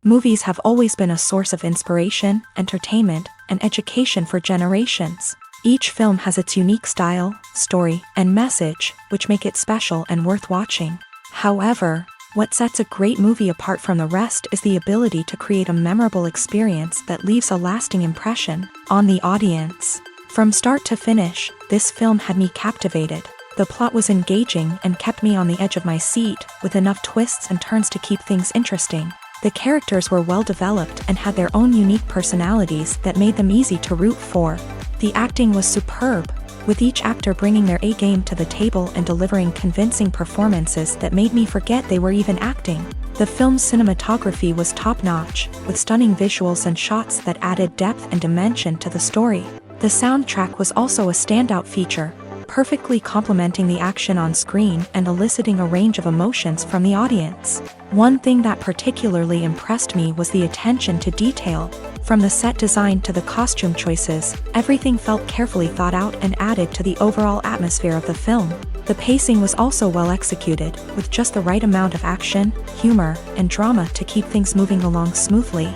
Movies have always been a source of inspiration, entertainment, and education for generations. Each film has its unique style, story, and message, which make it special and worth watching. However, what sets a great movie apart from the rest is the ability to create a memorable experience that leaves a lasting impression on the audience. From start to finish, this film had me captivated. The plot was engaging and kept me on the edge of my seat, with enough twists and turns to keep things interesting. The characters were well developed and had their own unique personalities that made them easy to root for. The acting was superb, with each actor bringing their A game to the table and delivering convincing performances that made me forget they were even acting. The film's cinematography was top-notch, with stunning visuals and shots that added depth and dimension to the story. The soundtrack was also a standout feature, perfectly complementing the action on screen and eliciting a range of emotions from the audience. One thing that particularly impressed me was the attention to detail. From the set design to the costume choices, everything felt carefully thought out and added to the overall atmosphere of the film. The pacing was also well executed, with just the right amount of action, humor, and drama to keep things moving along smoothly.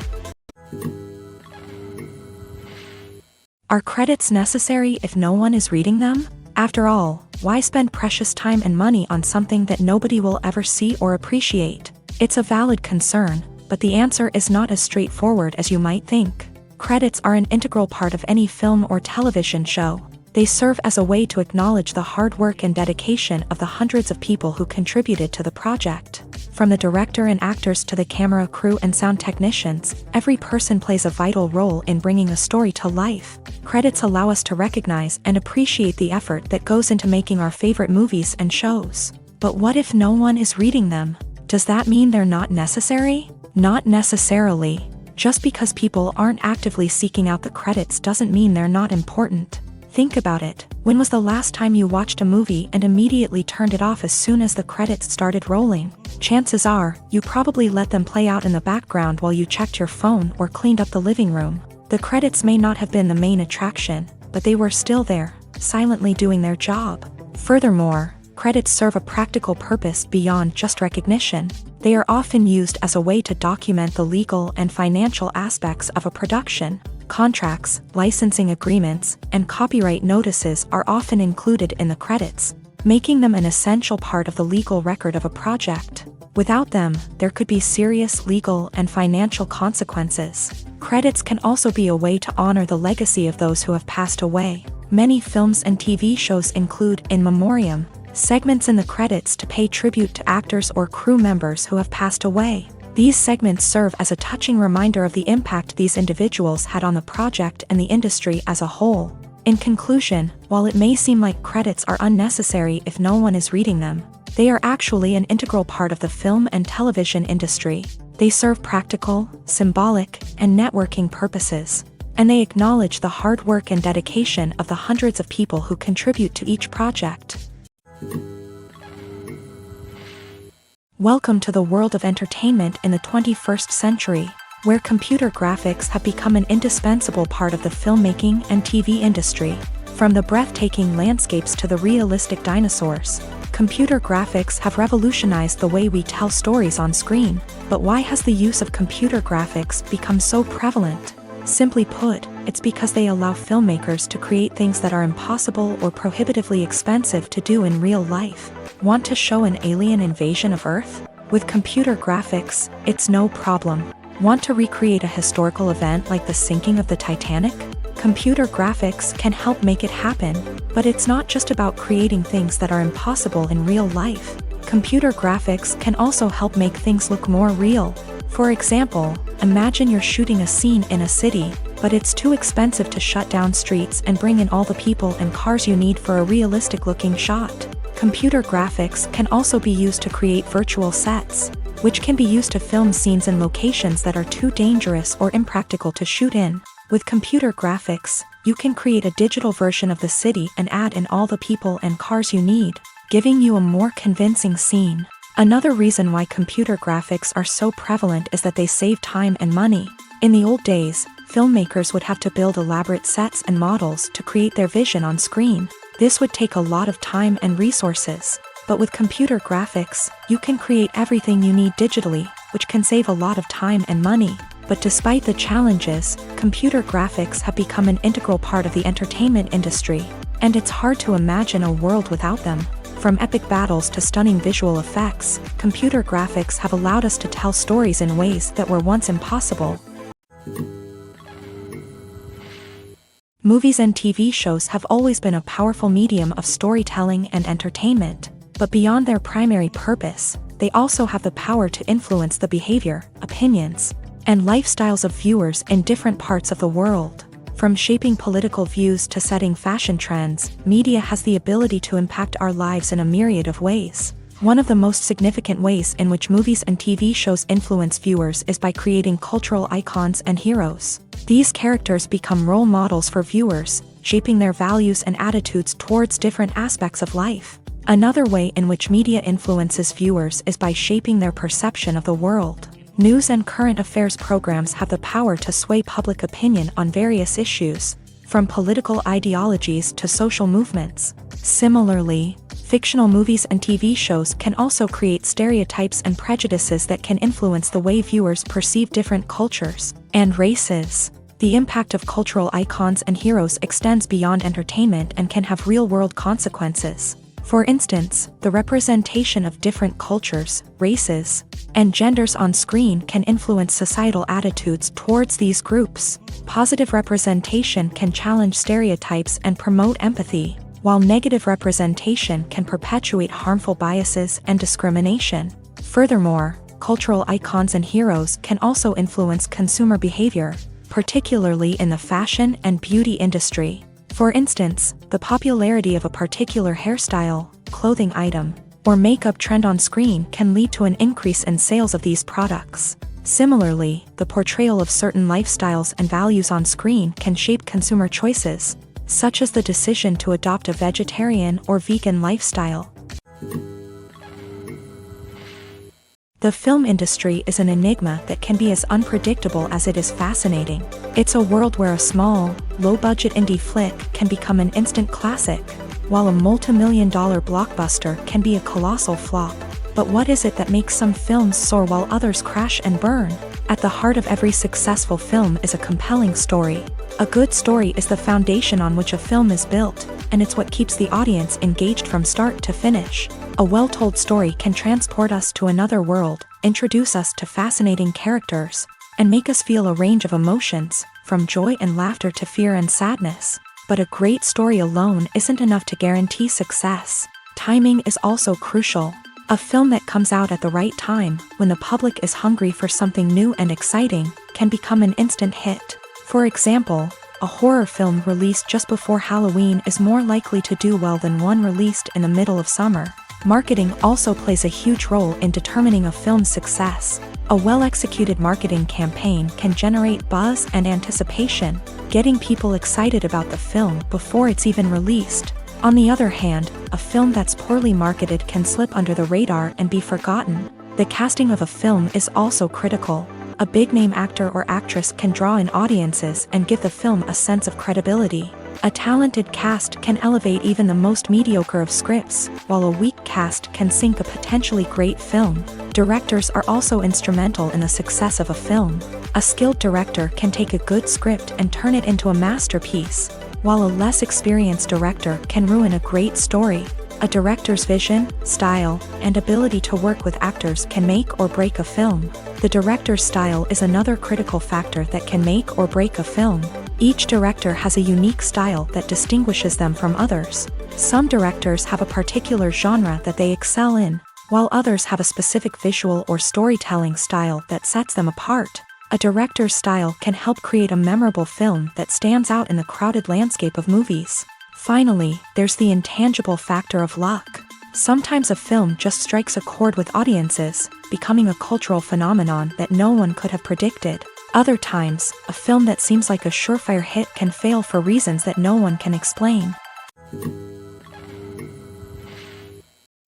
Are credits necessary if no one is reading them? After all, why spend precious time and money on something that nobody will ever see or appreciate? It's a valid concern, but the answer is not as straightforward as you might think. Credits are an integral part of any film or television show. They serve as a way to acknowledge the hard work and dedication of the hundreds of people who contributed to the project. From the director and actors to the camera crew and sound technicians, every person plays a vital role in bringing a story to life. Credits allow us to recognize and appreciate the effort that goes into making our favorite movies and shows. But what if no one is reading them? Does that mean they're not necessary? Not necessarily. Just because people aren't actively seeking out the credits doesn't mean they're not important. Think about it. When was the last time you watched a movie and immediately turned it off as soon as the credits started rolling? Chances are, you probably let them play out in the background while you checked your phone or cleaned up the living room. The credits may not have been the main attraction, but they were still there, silently doing their job. Furthermore, credits serve a practical purpose beyond just recognition. They are often used as a way to document the legal and financial aspects of a production. Contracts, licensing agreements, and copyright notices are often included in the credits, making them an essential part of the legal record of a project. Without them, there could be serious legal and financial consequences. Credits can also be a way to honor the legacy of those who have passed away. Many films and TV shows include in memoriam segments in the credits to pay tribute to actors or crew members who have passed away. These segments serve as a touching reminder of the impact these individuals had on the project and the industry as a whole. In conclusion, while it may seem like credits are unnecessary if no one is reading them, they are actually an integral part of the film and television industry. They serve practical, symbolic, and networking purposes, and they acknowledge the hard work and dedication of the hundreds of people who contribute to each project. Welcome to the world of entertainment in the 21st century, where computer graphics have become an indispensable part of the filmmaking and TV industry. From the breathtaking landscapes to the realistic dinosaurs, computer graphics have revolutionized the way we tell stories on screen. But why has the use of computer graphics become so prevalent? Simply put, it's because they allow filmmakers to create things that are impossible or prohibitively expensive to do in real life. Want to show an alien invasion of Earth? With computer graphics, it's no problem. Want to recreate a historical event like the sinking of the Titanic? Computer graphics can help make it happen. But it's not just about creating things that are impossible in real life. Computer graphics can also help make things look more real. For example, imagine you're shooting a scene in a city, but it's too expensive to shut down streets and bring in all the people and cars you need for a realistic-looking shot. Computer graphics can also be used to create virtual sets, which can be used to film scenes in locations that are too dangerous or impractical to shoot in. With computer graphics, you can create a digital version of the city and add in all the people and cars you need, giving you a more convincing scene. Another reason why computer graphics are so prevalent is that they save time and money. In the old days, filmmakers would have to build elaborate sets and models to create their vision on screen. This would take a lot of time and resources. But with computer graphics, you can create everything you need digitally. which can save a lot of time and money. But despite the challenges, computer graphics have become an integral part of the entertainment industry, and it's hard to imagine a world without them. From epic battles to stunning visual effects, computer graphics have allowed us to tell stories in ways that were once impossible. Movies and TV shows have always been a powerful medium of storytelling and entertainment, but beyond their primary purpose, they also have the power to influence the behavior, opinions, and lifestyles of viewers in different parts of the world. From shaping political views to setting fashion trends, media has the ability to impact our lives in a myriad of ways. One of the most significant ways in which movies and TV shows influence viewers is by creating cultural icons and heroes. These characters become role models for viewers, shaping their values and attitudes towards different aspects of life. Another way in which media influences viewers is by shaping their perception of the world. News and current affairs programs have the power to sway public opinion on various issues, from political ideologies to social movements. Similarly, fictional movies and TV shows can also create stereotypes and prejudices that can influence the way viewers perceive different cultures and races. The impact of cultural icons and heroes extends beyond entertainment and can have real-world consequences. For instance, the representation of different cultures, races, and genders on screen can influence societal attitudes towards these groups. Positive representation can challenge stereotypes and promote empathy, while negative representation can perpetuate harmful biases and discrimination. Furthermore, cultural icons and heroes can also influence consumer behavior, particularly in the fashion and beauty industry. For instance, the popularity of a particular hairstyle, clothing item, or makeup trend on screen can lead to an increase in sales of these products. Similarly, the portrayal of certain lifestyles and values on screen can shape consumer choices, such as the decision to adopt a vegetarian or vegan lifestyle. The film industry is an enigma that can be as unpredictable as it is fascinating. It's a world where a small, low-budget indie flick can become an instant classic, while a multi-million-dollar blockbuster can be a colossal flop. But what is it that makes some films soar while others crash and burn? At the heart of every successful film is a compelling story. A good story is the foundation on which a film is built, and it's what keeps the audience engaged from start to finish. A well-told story can transport us to another world, introduce us to fascinating characters, and make us feel a range of emotions, from joy and laughter to fear and sadness. But a great story alone isn't enough to guarantee success. Timing is also crucial. A film that comes out at the right time, when the public is hungry for something new and exciting, can become an instant hit. For example, a horror film released just before Halloween is more likely to do well than one released in the middle of summer. Marketing also plays a huge role in determining a film's success. A well-executed marketing campaign can generate buzz and anticipation, getting people excited about the film before it's even released. On the other hand, a film that's poorly marketed can slip under the radar and be forgotten. The casting of a film is also critical. A big-name actor or actress can draw in audiences and give the film a sense of credibility. A talented cast can elevate even the most mediocre of scripts, while a weak cast can sink a potentially great film. Directors are also instrumental in the success of a film. A skilled director can take a good script and turn it into a masterpiece, while a less experienced director can ruin a great story. A director's vision, style, and ability to work with actors can make or break a film. The director's style is another critical factor that can make or break a film. Each director has a unique style that distinguishes them from others. Some directors have a particular genre that they excel in, while others have a specific visual or storytelling style that sets them apart. A director's style can help create a memorable film that stands out in the crowded landscape of movies. Finally, there's the intangible factor of luck. Sometimes a film just strikes a chord with audiences, becoming a cultural phenomenon that no one could have predicted. Other times, a film that seems like a surefire hit can fail for reasons that no one can explain.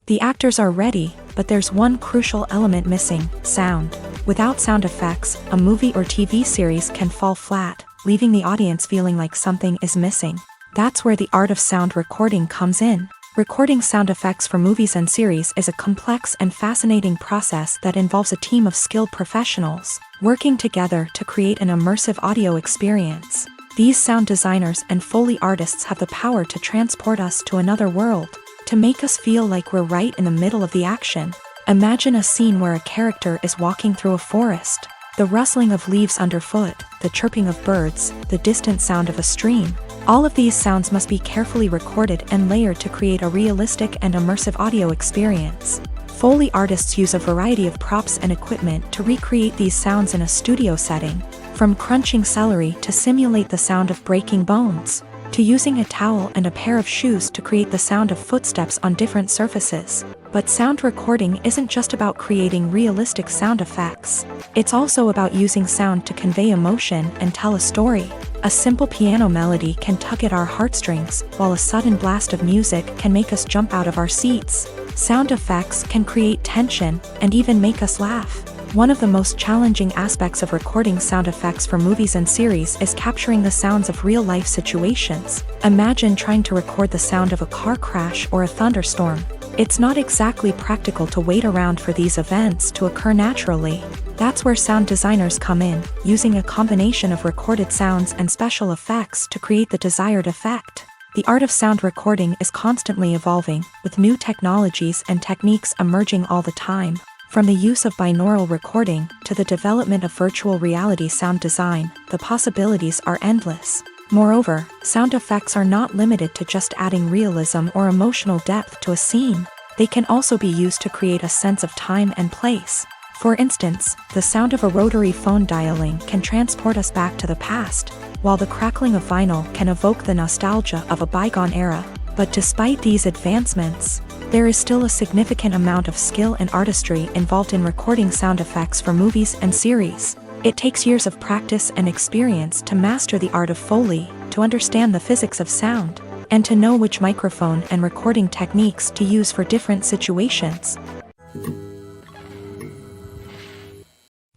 The actors are ready, but there's one crucial element missing: sound. Without sound effects, a movie or TV series can fall flat, leaving the audience feeling like something is missing. That's where the art of sound recording comes in. Recording sound effects for movies and series is a complex and fascinating process that involves a team of skilled professionals working together to create an immersive audio experience. These sound designers and Foley artists have the power to transport us to another world, to make us feel like we're right in the middle of the action. Imagine a scene where a character is walking through a forest. The rustling of leaves underfoot, the chirping of birds, the distant sound of a stream. All of these sounds must be carefully recorded and layered to create a realistic and immersive audio experience. Foley artists use a variety of props and equipment to recreate these sounds in a studio setting, from crunching celery to simulate the sound of breaking bones, to using a towel and a pair of shoes to create the sound of footsteps on different surfaces. But sound recording isn't just about creating realistic sound effects. It's also about using sound to convey emotion and tell a story. A simple piano melody can tug at our heartstrings, while a sudden blast of music can make us jump out of our seats. Sound effects can create tension and even make us laugh. One of the most challenging aspects of recording sound effects for movies and series is capturing the sounds of real-life situations. Imagine trying to record the sound of a car crash or a thunderstorm. It's not exactly practical to wait around for these events to occur naturally. That's where sound designers come in, using a combination of recorded sounds and special effects to create the desired effect. The art of sound recording is constantly evolving, with new technologies and techniques emerging all the time. From the use of binaural recording to the development of virtual reality sound design, the possibilities are endless. Moreover, sound effects are not limited to just adding realism or emotional depth to a scene. They can also be used to create a sense of time and place. For instance, the sound of a rotary phone dialing can transport us back to the past, while the crackling of vinyl can evoke the nostalgia of a bygone era. But despite these advancements, there is still a significant amount of skill and artistry involved in recording sound effects for movies and series. It takes years of practice and experience to master the art of Foley, to understand the physics of sound, and to know which microphone and recording techniques to use for different situations.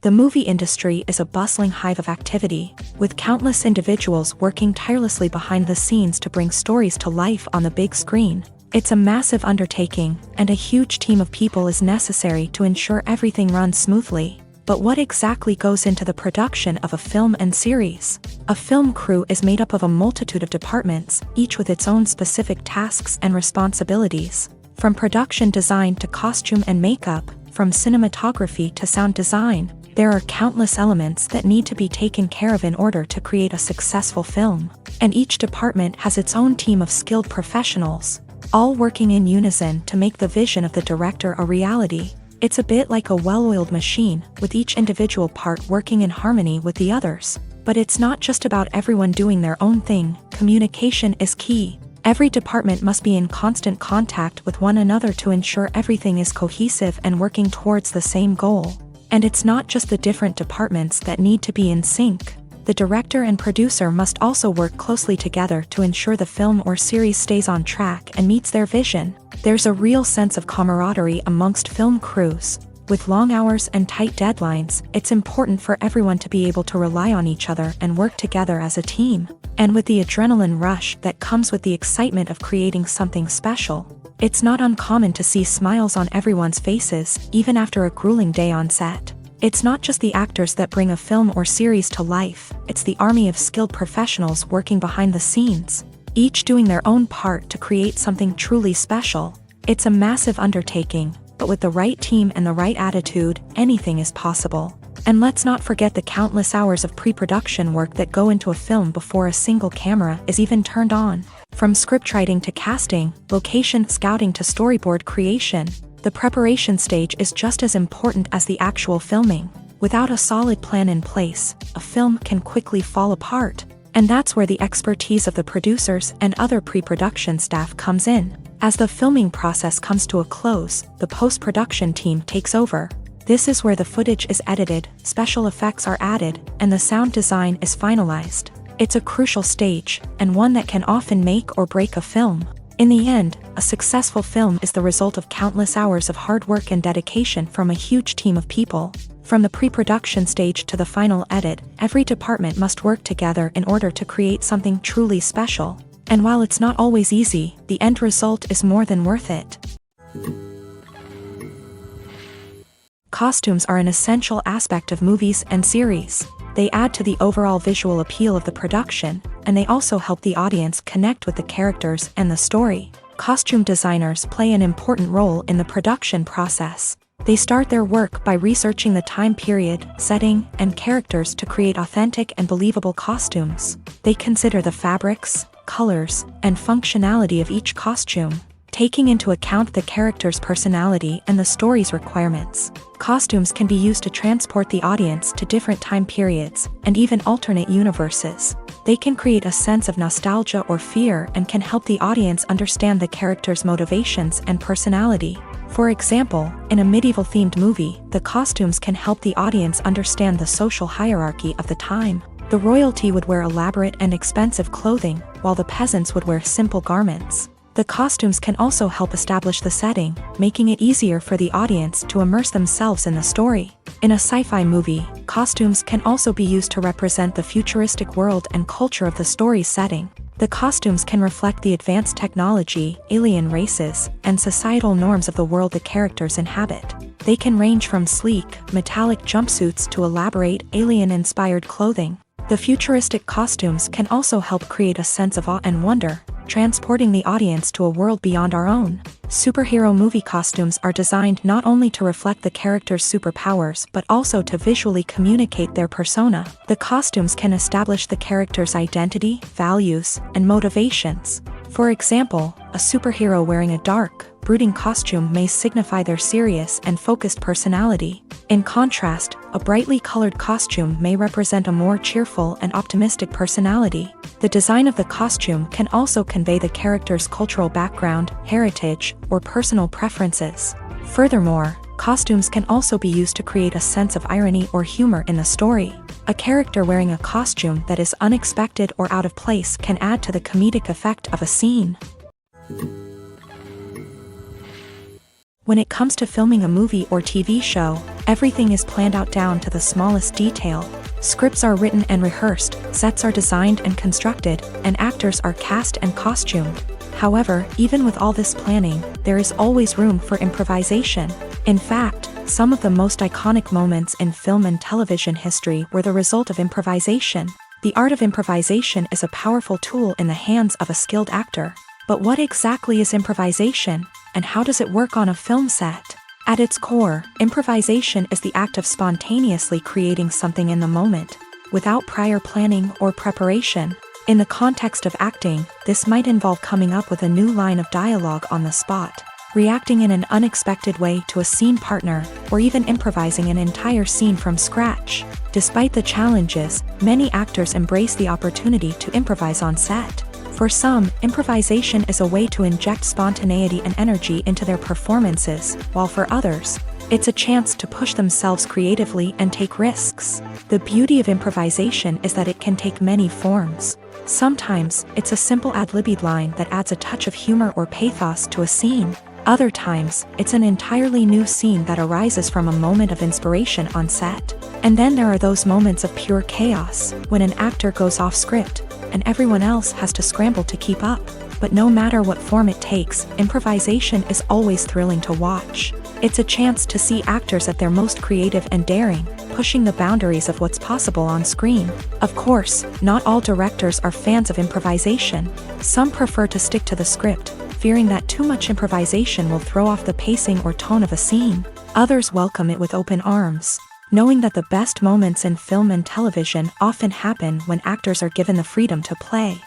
The movie industry is a bustling hive of activity, with countless individuals working tirelessly behind the scenes to bring stories to life on the big screen. It's a massive undertaking, and a huge team of people is necessary to ensure everything runs smoothly. But what exactly goes into the production of a film and series? A film crew is made up of a multitude of departments, each with its own specific tasks and responsibilities. From production design to costume and makeup, from cinematography to sound design, there are countless elements that need to be taken care of in order to create a successful film. And each department has its own team of skilled professionals, all working in unison to make the vision of the director a reality. It's a bit like a well-oiled machine, with each individual part working in harmony with the others. But it's not just about everyone doing their own thing. Communication is key. Every department must be in constant contact with one another to ensure everything is cohesive and working towards the same goal. And it's not just the different departments that need to be in sync. The director and producer must also work closely together to ensure the film or series stays on track and meets their vision. There's a real sense of camaraderie amongst film crews. With long hours and tight deadlines, it's important for everyone to be able to rely on each other and work together as a team. And with the adrenaline rush that comes with the excitement of creating something special, it's not uncommon to see smiles on everyone's faces, even after a grueling day on set. It's not just the actors that bring a film or series to life, it's the army of skilled professionals working behind the scenes, each doing their own part to create something truly special. It's a massive undertaking, but with the right team and the right attitude, anything is possible. And let's not forget the countless hours of pre-production work that go into a film before a single camera is even turned on. From scriptwriting to casting, location scouting to storyboard creation, the preparation stage is just as important as the actual filming. Without a solid plan in place, a film can quickly fall apart. And that's where the expertise of the producers and other pre-production staff comes in. As the filming process comes to a close, the post-production team takes over. This is where the footage is edited, special effects are added, and the sound design is finalized. It's a crucial stage, and one that can often make or break a film. In the end, a successful film is the result of countless hours of hard work and dedication from a huge team of people. From the pre-production stage to the final edit, every department must work together in order to create something truly special. And while it's not always easy, the end result is more than worth it. Costumes are an essential aspect of movies and series. They add to the overall visual appeal of the production, and they also help the audience connect with the characters and the story. Costume designers play an important role in the production process. They start their work by researching the time period, setting, and characters to create authentic and believable costumes. They consider the fabrics, colors, and functionality of each costume, taking into account the character's personality and the story's requirements. Costumes can be used to transport the audience to different time periods and even alternate universes. They can create a sense of nostalgia or fear and can help the audience understand the character's motivations and personality. For example, in a medieval-themed movie, the costumes can help the audience understand the social hierarchy of the time. The royalty would wear elaborate and expensive clothing, while the peasants would wear simple garments. The costumes can also help establish the setting, making it easier for the audience to immerse themselves in the story. In a sci-fi movie, costumes can also be used to represent the futuristic world and culture of the story's setting. The costumes can reflect the advanced technology, alien races, and societal norms of the world the characters inhabit. They can range from sleek, metallic jumpsuits to elaborate, alien-inspired clothing. The futuristic costumes can also help create a sense of awe and wonder, transporting the audience to a world beyond our own. Superhero movie costumes are designed not only to reflect the character's superpowers but also to visually communicate their persona. The costumes can establish the character's identity, values, and motivations. For example, a superhero wearing a dark, brooding costume may signify their serious and focused personality. In contrast, a brightly colored costume may represent a more cheerful and optimistic personality. The design of the costume can also convey the character's cultural background, heritage, or personal preferences. Furthermore, costumes can also be used to create a sense of irony or humor in the story. A character wearing a costume that is unexpected or out of place can add to the comedic effect of a scene. When it comes to filming a movie or TV show, everything is planned out down to the smallest detail. Scripts are written and rehearsed, sets are designed and constructed, and actors are cast and costumed. However, even with all this planning, there is always room for improvisation. In fact, some of the most iconic moments in film and television history were the result of improvisation. The art of improvisation is a powerful tool in the hands of a skilled actor. But what exactly is improvisation, and how does it work on a film set? At its core, improvisation is the act of spontaneously creating something in the moment, without prior planning or preparation. In the context of acting, this might involve coming up with a new line of dialogue on the spot, reacting in an unexpected way to a scene partner, or even improvising an entire scene from scratch. Despite the challenges, many actors embrace the opportunity to improvise on set. For some, improvisation is a way to inject spontaneity and energy into their performances, while for others, it's a chance to push themselves creatively and take risks. The beauty of improvisation is that it can take many forms. Sometimes, it's a simple ad-libbed line that adds a touch of humor or pathos to a scene. Other times, it's an entirely new scene that arises from a moment of inspiration on set. And then there are those moments of pure chaos, when an actor goes off script, and everyone else has to scramble to keep up. But no matter what form it takes, improvisation is always thrilling to watch. It's a chance to see actors at their most creative and daring, pushing the boundaries of what's possible on screen. Of course, not all directors are fans of improvisation. Some prefer to stick to the script, fearing that too much improvisation will throw off the pacing or tone of a scene. Others welcome it with open arms, knowing that the best moments in film and television often happen when actors are given the freedom to play.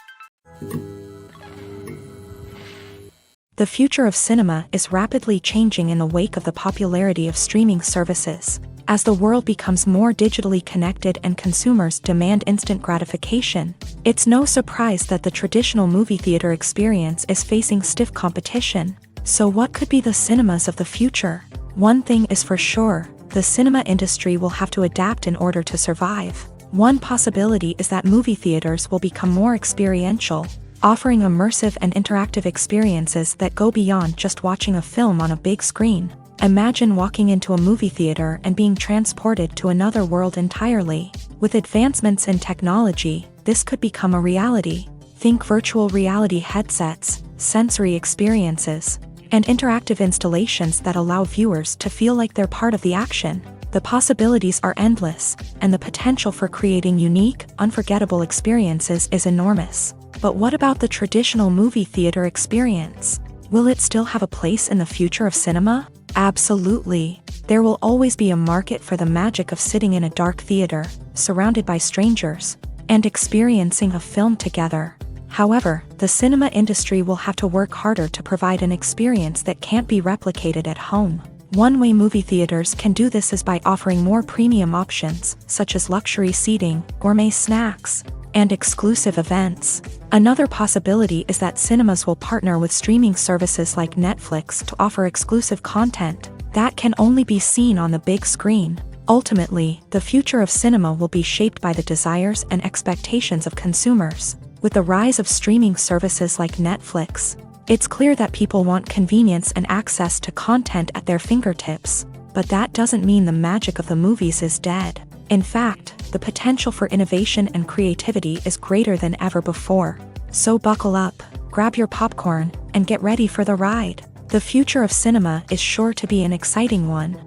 The future of cinema is rapidly changing in the wake of the popularity of streaming services. As the world becomes more digitally connected and consumers demand instant gratification, it's no surprise that the traditional movie theater experience is facing stiff competition. So what could be the cinemas of the future? One thing is for sure, the cinema industry will have to adapt in order to survive. One possibility is that movie theaters will become more experiential, offering immersive and interactive experiences that go beyond just watching a film on a big screen. Imagine walking into a movie theater and being transported to another world entirely. With advancements in technology, this could become a reality. Think virtual reality headsets, sensory experiences, and interactive installations that allow viewers to feel like they're part of the action. The possibilities are endless, and the potential for creating unique, unforgettable experiences is enormous. But what about the traditional movie theater experience? Will it still have a place in the future of cinema? Absolutely. There will always be a market for the magic of sitting in a dark theater, surrounded by strangers, and experiencing a film together. However, the cinema industry will have to work harder to provide an experience that can't be replicated at home. One way movie theaters can do this is by offering more premium options, such as luxury seating, gourmet snacks, and exclusive events. Another possibility is that cinemas will partner with streaming services like Netflix to offer exclusive content that can only be seen on the big screen. Ultimately, the future of cinema will be shaped by the desires and expectations of consumers. With the rise of streaming services like Netflix, it's clear that people want convenience and access to content at their fingertips. But that doesn't mean the magic of the movies is dead. In fact, the potential for innovation and creativity is greater than ever before. So buckle up, grab your popcorn, and get ready for the ride. The future of cinema is sure to be an exciting one.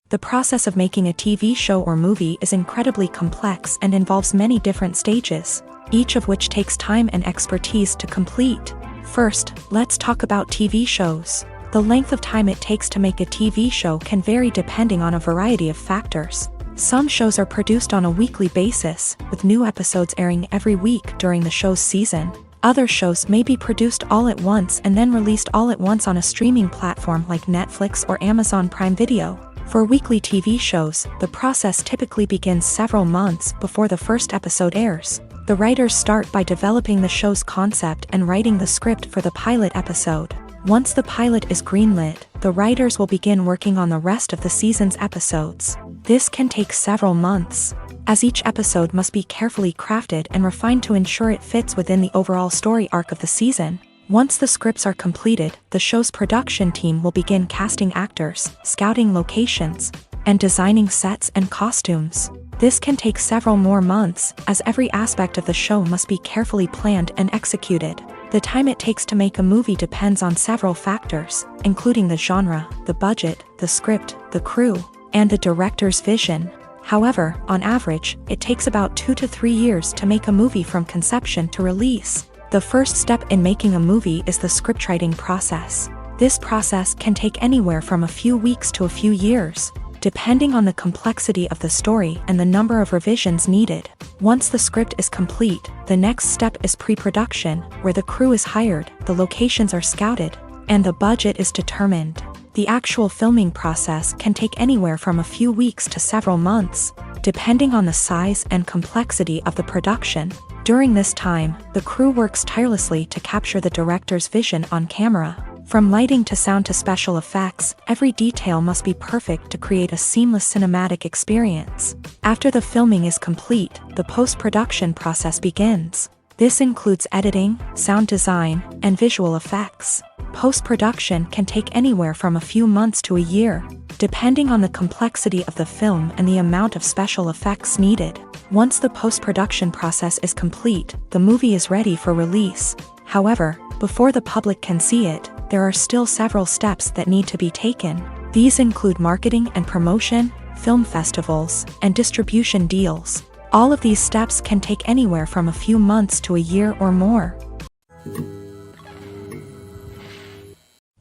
The process of making a TV show or movie is incredibly complex and involves many different stages, each of which takes time and expertise to complete. First, let's talk about TV shows. The length of time it takes to make a TV show can vary depending on a variety of factors. Some shows are produced on a weekly basis, with new episodes airing every week during the show's season. Other shows may be produced all at once and then released all at once on a streaming platform like Netflix or Amazon Prime Video. For weekly TV shows, the process typically begins several months before the first episode airs. The writers start by developing the show's concept and writing the script for the pilot episode. Once the pilot is greenlit, the writers will begin working on the rest of the season's episodes. This can take several months, as each episode must be carefully crafted and refined to ensure it fits within the overall story arc of the season. Once the scripts are completed, the show's production team will begin casting actors, scouting locations, and designing sets and costumes. This can take several more months, as every aspect of the show must be carefully planned and executed. The time it takes to make a movie depends on several factors, including the genre, the budget, the script, the crew, and the director's vision. However, on average, it takes about 2 to 3 years to make a movie from conception to release. The first step in making a movie is the scriptwriting process. This process can take anywhere from a few weeks to a few years, depending on the complexity of the story and the number of revisions needed. Once the script is complete, the next step is pre-production, where the crew is hired, the locations are scouted, and the budget is determined. The actual filming process can take anywhere from a few weeks to several months, depending on the size and complexity of the production. During this time, the crew works tirelessly to capture the director's vision on camera. From lighting to sound to special effects, every detail must be perfect to create a seamless cinematic experience. After the filming is complete, the post-production process begins. This includes editing, sound design, and visual effects. Post-production can take anywhere from a few months to a year, depending on the complexity of the film and the amount of special effects needed. Once the post-production process is complete, the movie is ready for release. However, before the public can see it, there are still several steps that need to be taken. These include marketing and promotion, film festivals, and distribution deals. All of these steps can take anywhere from a few months to a year or more.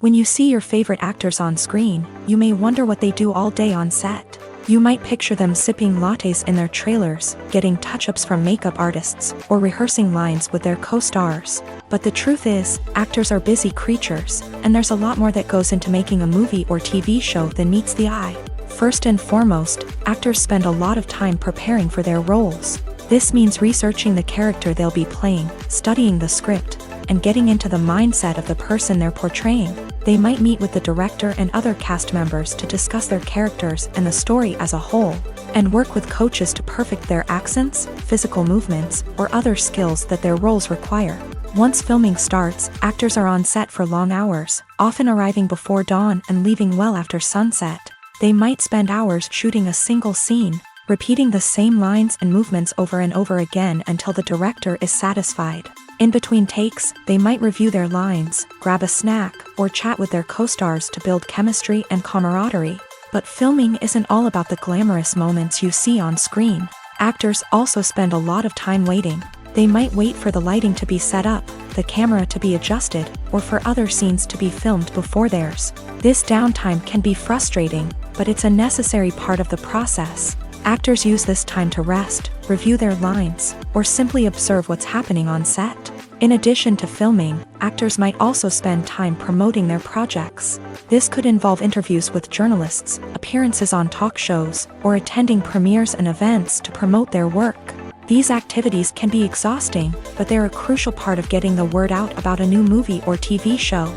When you see your favorite actors on screen, you may wonder what they do all day on set. You might picture them sipping lattes in their trailers, getting touch-ups from makeup artists, or rehearsing lines with their co-stars. But the truth is, actors are busy creatures, and there's a lot more that goes into making a movie or TV show than meets the eye. First and foremost, actors spend a lot of time preparing for their roles. This means researching the character they'll be playing, studying the script, and getting into the mindset of the person they're portraying. They might meet with the director and other cast members to discuss their characters and the story as a whole, and work with coaches to perfect their accents, physical movements, or other skills that their roles require. Once filming starts, actors are on set for long hours, often arriving before dawn and leaving well after sunset. They might spend hours shooting a single scene, repeating the same lines and movements over and over again until the director is satisfied. In between takes, they might review their lines, grab a snack, or chat with their co-stars to build chemistry and camaraderie. But filming isn't all about the glamorous moments you see on screen. Actors also spend a lot of time waiting. They might wait for the lighting to be set up, the camera to be adjusted, or for other scenes to be filmed before theirs. This downtime can be frustrating, but it's a necessary part of the process. Actors use this time to rest, review their lines, or simply observe what's happening on set. In addition to filming, actors might also spend time promoting their projects. This could involve interviews with journalists, appearances on talk shows, or attending premieres and events to promote their work. These activities can be exhausting, but they're a crucial part of getting the word out about a new movie or TV show.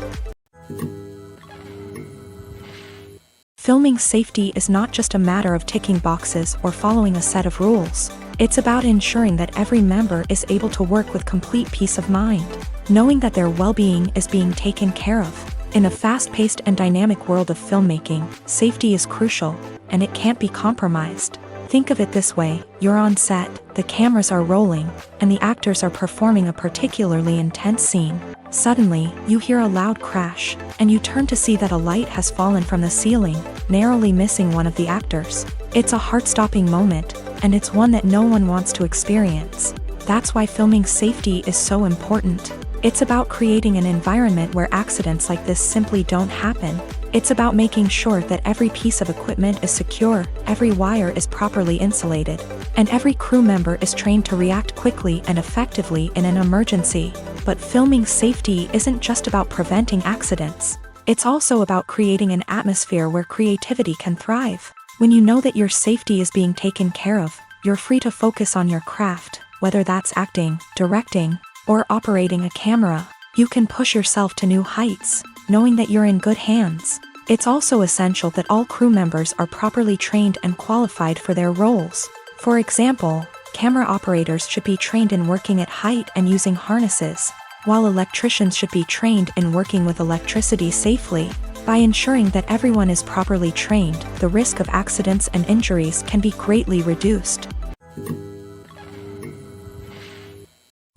Filming safety is not just a matter of ticking boxes or following a set of rules. It's about ensuring that every member is able to work with complete peace of mind, knowing that their well-being is being taken care of. In a fast-paced and dynamic world of filmmaking, safety is crucial, and it can't be compromised. Think of it this way: you're on set, the cameras are rolling, and the actors are performing a particularly intense scene. Suddenly, you hear a loud crash, and you turn to see that a light has fallen from the ceiling, narrowly missing one of the actors. It's a heart-stopping moment, and it's one that no one wants to experience. That's why filming safety is so important. It's about creating an environment where accidents like this simply don't happen. It's about making sure that every piece of equipment is secure, every wire is properly insulated, and every crew member is trained to react quickly and effectively in an emergency. But filming safety isn't just about preventing accidents. It's also about creating an atmosphere where creativity can thrive. When you know that your safety is being taken care of, you're free to focus on your craft, whether that's acting, directing, or operating a camera. You can push yourself to new heights, knowing that you're in good hands. It's also essential that all crew members are properly trained and qualified for their roles. For example, camera operators should be trained in working at height and using harnesses, while electricians should be trained in working with electricity safely. By ensuring that everyone is properly trained, the risk of accidents and injuries can be greatly reduced.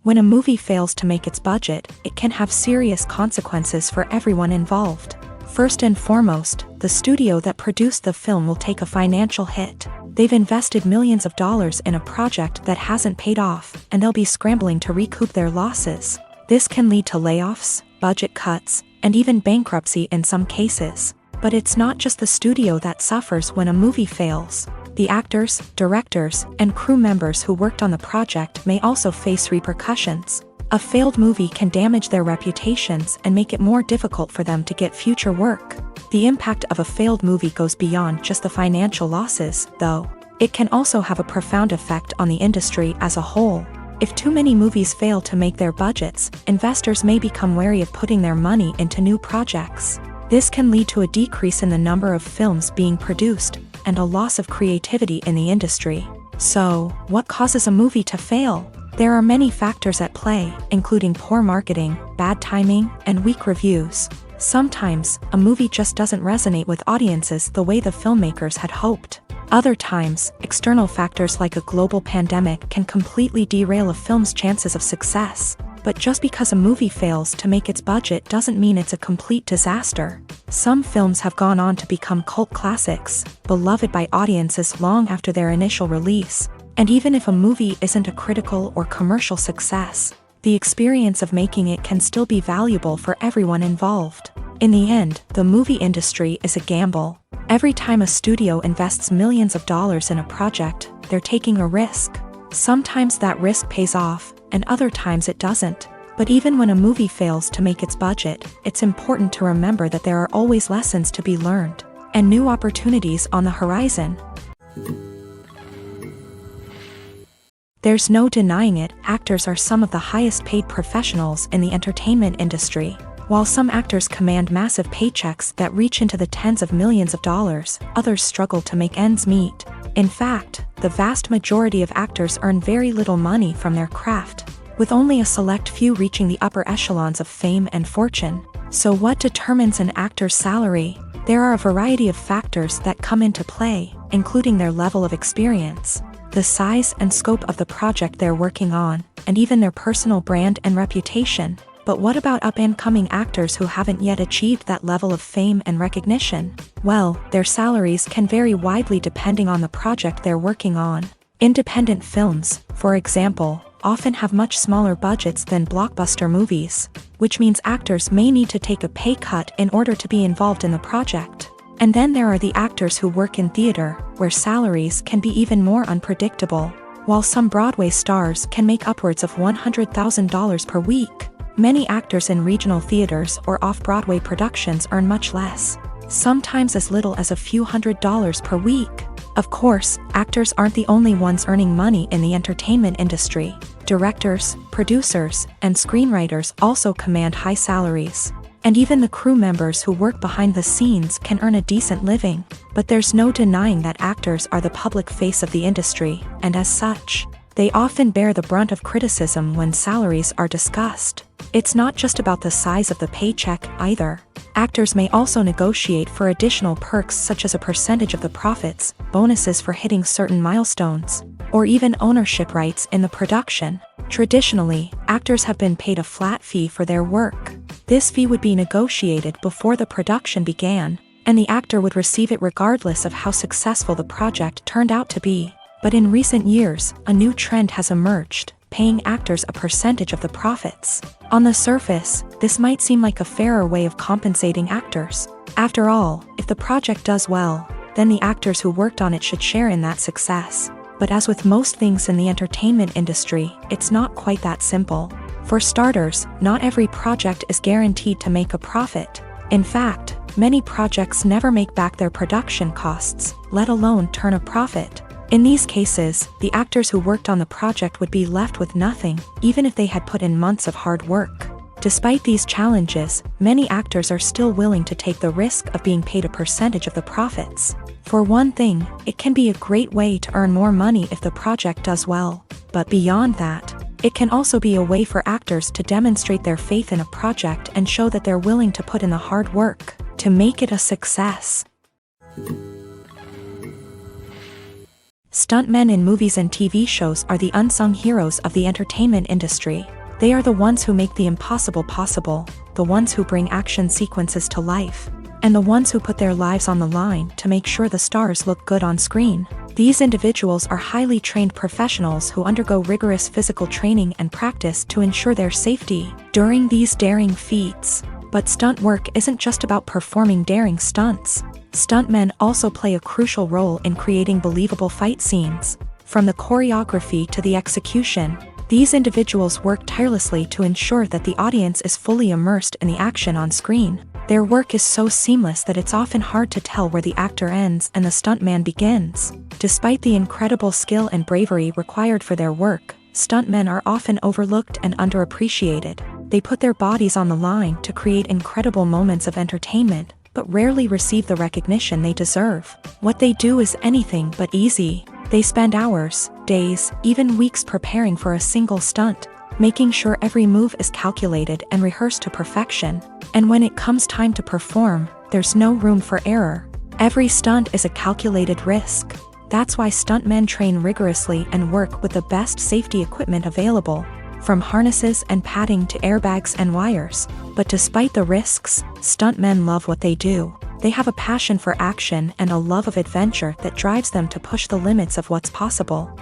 When a movie fails to make its budget, it can have serious consequences for everyone involved. First and foremost, the studio that produced the film will take a financial hit. They've invested millions of dollars in a project that hasn't paid off, and they'll be scrambling to recoup their losses. This can lead to layoffs, budget cuts, and even bankruptcy in some cases. But it's not just the studio that suffers when a movie fails. The actors, directors, and crew members who worked on the project may also face repercussions. A failed movie can damage their reputations and make it more difficult for them to get future work. The impact of a failed movie goes beyond just the financial losses, though. It can also have a profound effect on the industry as a whole. If too many movies fail to make their budgets, investors may become wary of putting their money into new projects. This can lead to a decrease in the number of films being produced, and a loss of creativity in the industry. So, what causes a movie to fail? There are many factors at play, including poor marketing, bad timing, and weak reviews. Sometimes, a movie just doesn't resonate with audiences the way the filmmakers had hoped. Other times, external factors like a global pandemic can completely derail a film's chances of success. But just because a movie fails to make its budget doesn't mean it's a complete disaster. Some films have gone on to become cult classics, beloved by audiences long after their initial release. And even if a movie isn't a critical or commercial success, the experience of making it can still be valuable for everyone involved. In the end, the movie industry is a gamble. Every time a studio invests millions of dollars in a project, they're taking a risk. Sometimes that risk pays off, and other times it doesn't. But even when a movie fails to make its budget, it's important to remember that there are always lessons to be learned, and new opportunities on the horizon. There's no denying it, actors are some of the highest paid professionals in the entertainment industry. While some actors command massive paychecks that reach into the tens of millions of dollars, others struggle to make ends meet. In fact, the vast majority of actors earn very little money from their craft, with only a select few reaching the upper echelons of fame and fortune. So what determines an actor's salary? There are a variety of factors that come into play. including their level of experience, the size and scope of the project they're working on, and even their personal brand and reputation. But what about up-and-coming actors who haven't yet achieved that level of fame and recognition? Well, their salaries can vary widely depending on the project they're working on. Independent films, for example, often have much smaller budgets than blockbuster movies, which means actors may need to take a pay cut in order to be involved in the project. And then there are the actors who work in theater, where salaries can be even more unpredictable. While some Broadway stars can make upwards of $100,000 per week, many actors in regional theaters or off-Broadway productions earn much less, sometimes as little as a few $100s per week. Of course, actors aren't the only ones earning money in the entertainment industry. Directors, producers, and screenwriters also command high salaries. And even the crew members who work behind the scenes can earn a decent living. But there's no denying that actors are the public face of the industry, and as such, they often bear the brunt of criticism when salaries are discussed. It's not just about the size of the paycheck, either. Actors may also negotiate for additional perks such as a percentage of the profits, bonuses for hitting certain milestones, or even ownership rights in the production. Traditionally, actors have been paid a flat fee for their work. This fee would be negotiated before the production began, and the actor would receive it regardless of how successful the project turned out to be. But in recent years, a new trend has emerged, paying actors a percentage of the profits. On the surface, this might seem like a fairer way of compensating actors. After all, if the project does well, then the actors who worked on it should share in that success. But as with most things in the entertainment industry, it's not quite that simple. For starters, not every project is guaranteed to make a profit. In fact, many projects never make back their production costs, let alone turn a profit. In these cases, the actors who worked on the project would be left with nothing, even if they had put in months of hard work. Despite these challenges, many actors are still willing to take the risk of being paid a percentage of the profits. For one thing, it can be a great way to earn more money if the project does well. But beyond that, it can also be a way for actors to demonstrate their faith in a project and show that they're willing to put in the hard work to make it a success. Stuntmen in movies and TV shows are the unsung heroes of the entertainment industry. They are the ones who make the impossible possible, the ones who bring action sequences to life, and the ones who put their lives on the line to make sure the stars look good on screen. These individuals are highly trained professionals who undergo rigorous physical training and practice to ensure their safety during these daring feats. But stunt work isn't just about performing daring stunts. Stuntmen also play a crucial role in creating believable fight scenes. From the choreography to the execution, these individuals work tirelessly to ensure that the audience is fully immersed in the action on screen. Their work is so seamless that it's often hard to tell where the actor ends and the stuntman begins. Despite the incredible skill and bravery required for their work, stuntmen are often overlooked and underappreciated. They put their bodies on the line to create incredible moments of entertainment, but rarely receive the recognition they deserve. What they do is anything but easy. They spend hours, days, even weeks preparing for a single stunt, making sure every move is calculated and rehearsed to perfection. And when it comes time to perform, there's no room for error. Every stunt is a calculated risk. That's why stuntmen train rigorously and work with the best safety equipment available, from harnesses and padding to airbags and wires. But despite the risks, stuntmen love what they do. They have a passion for action and a love of adventure that drives them to push the limits of what's possible.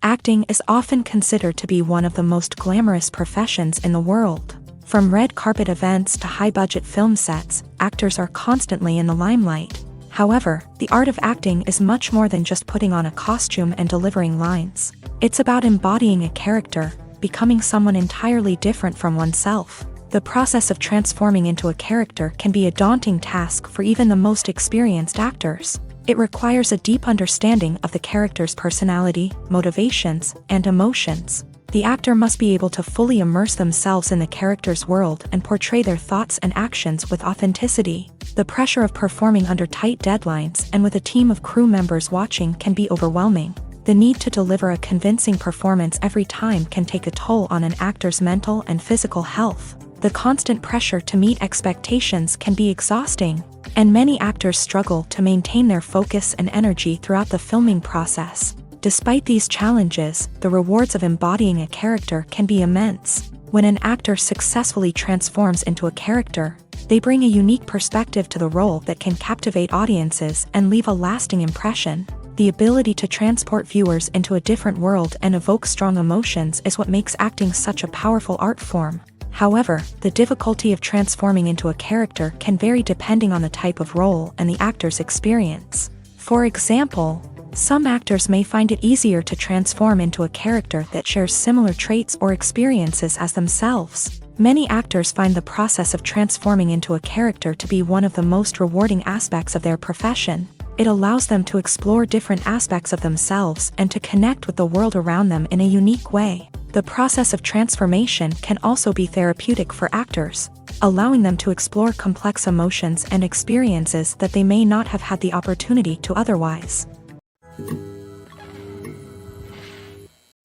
Acting is often considered to be one of the most glamorous professions in the world. From red carpet events to high-budget film sets, actors are constantly in the limelight. However, the art of acting is much more than just putting on a costume and delivering lines. It's about embodying a character, becoming someone entirely different from oneself. The process of transforming into a character can be a daunting task for even the most experienced actors. It requires a deep understanding of the character's personality, motivations, and emotions. The actor must be able to fully immerse themselves in the character's world and portray their thoughts and actions with authenticity. The pressure of performing under tight deadlines and with a team of crew members watching can be overwhelming. The need to deliver a convincing performance every time can take a toll on an actor's mental and physical health. The constant pressure to meet expectations can be exhausting. and many actors struggle to maintain their focus and energy throughout the filming process. Despite these challenges, the rewards of embodying a character can be immense. When an actor successfully transforms into a character, they bring a unique perspective to the role that can captivate audiences and leave a lasting impression. The ability to transport viewers into a different world and evoke strong emotions is what makes acting such a powerful art form. However, the difficulty of transforming into a character can vary depending on the type of role and the actor's experience. For example, some actors may find it easier to transform into a character that shares similar traits or experiences as themselves. Many actors find the process of transforming into a character to be one of the most rewarding aspects of their profession. It allows them to explore different aspects of themselves and to connect with the world around them in a unique way. The process of transformation can also be therapeutic for actors, allowing them to explore complex emotions and experiences that they may not have had the opportunity to otherwise.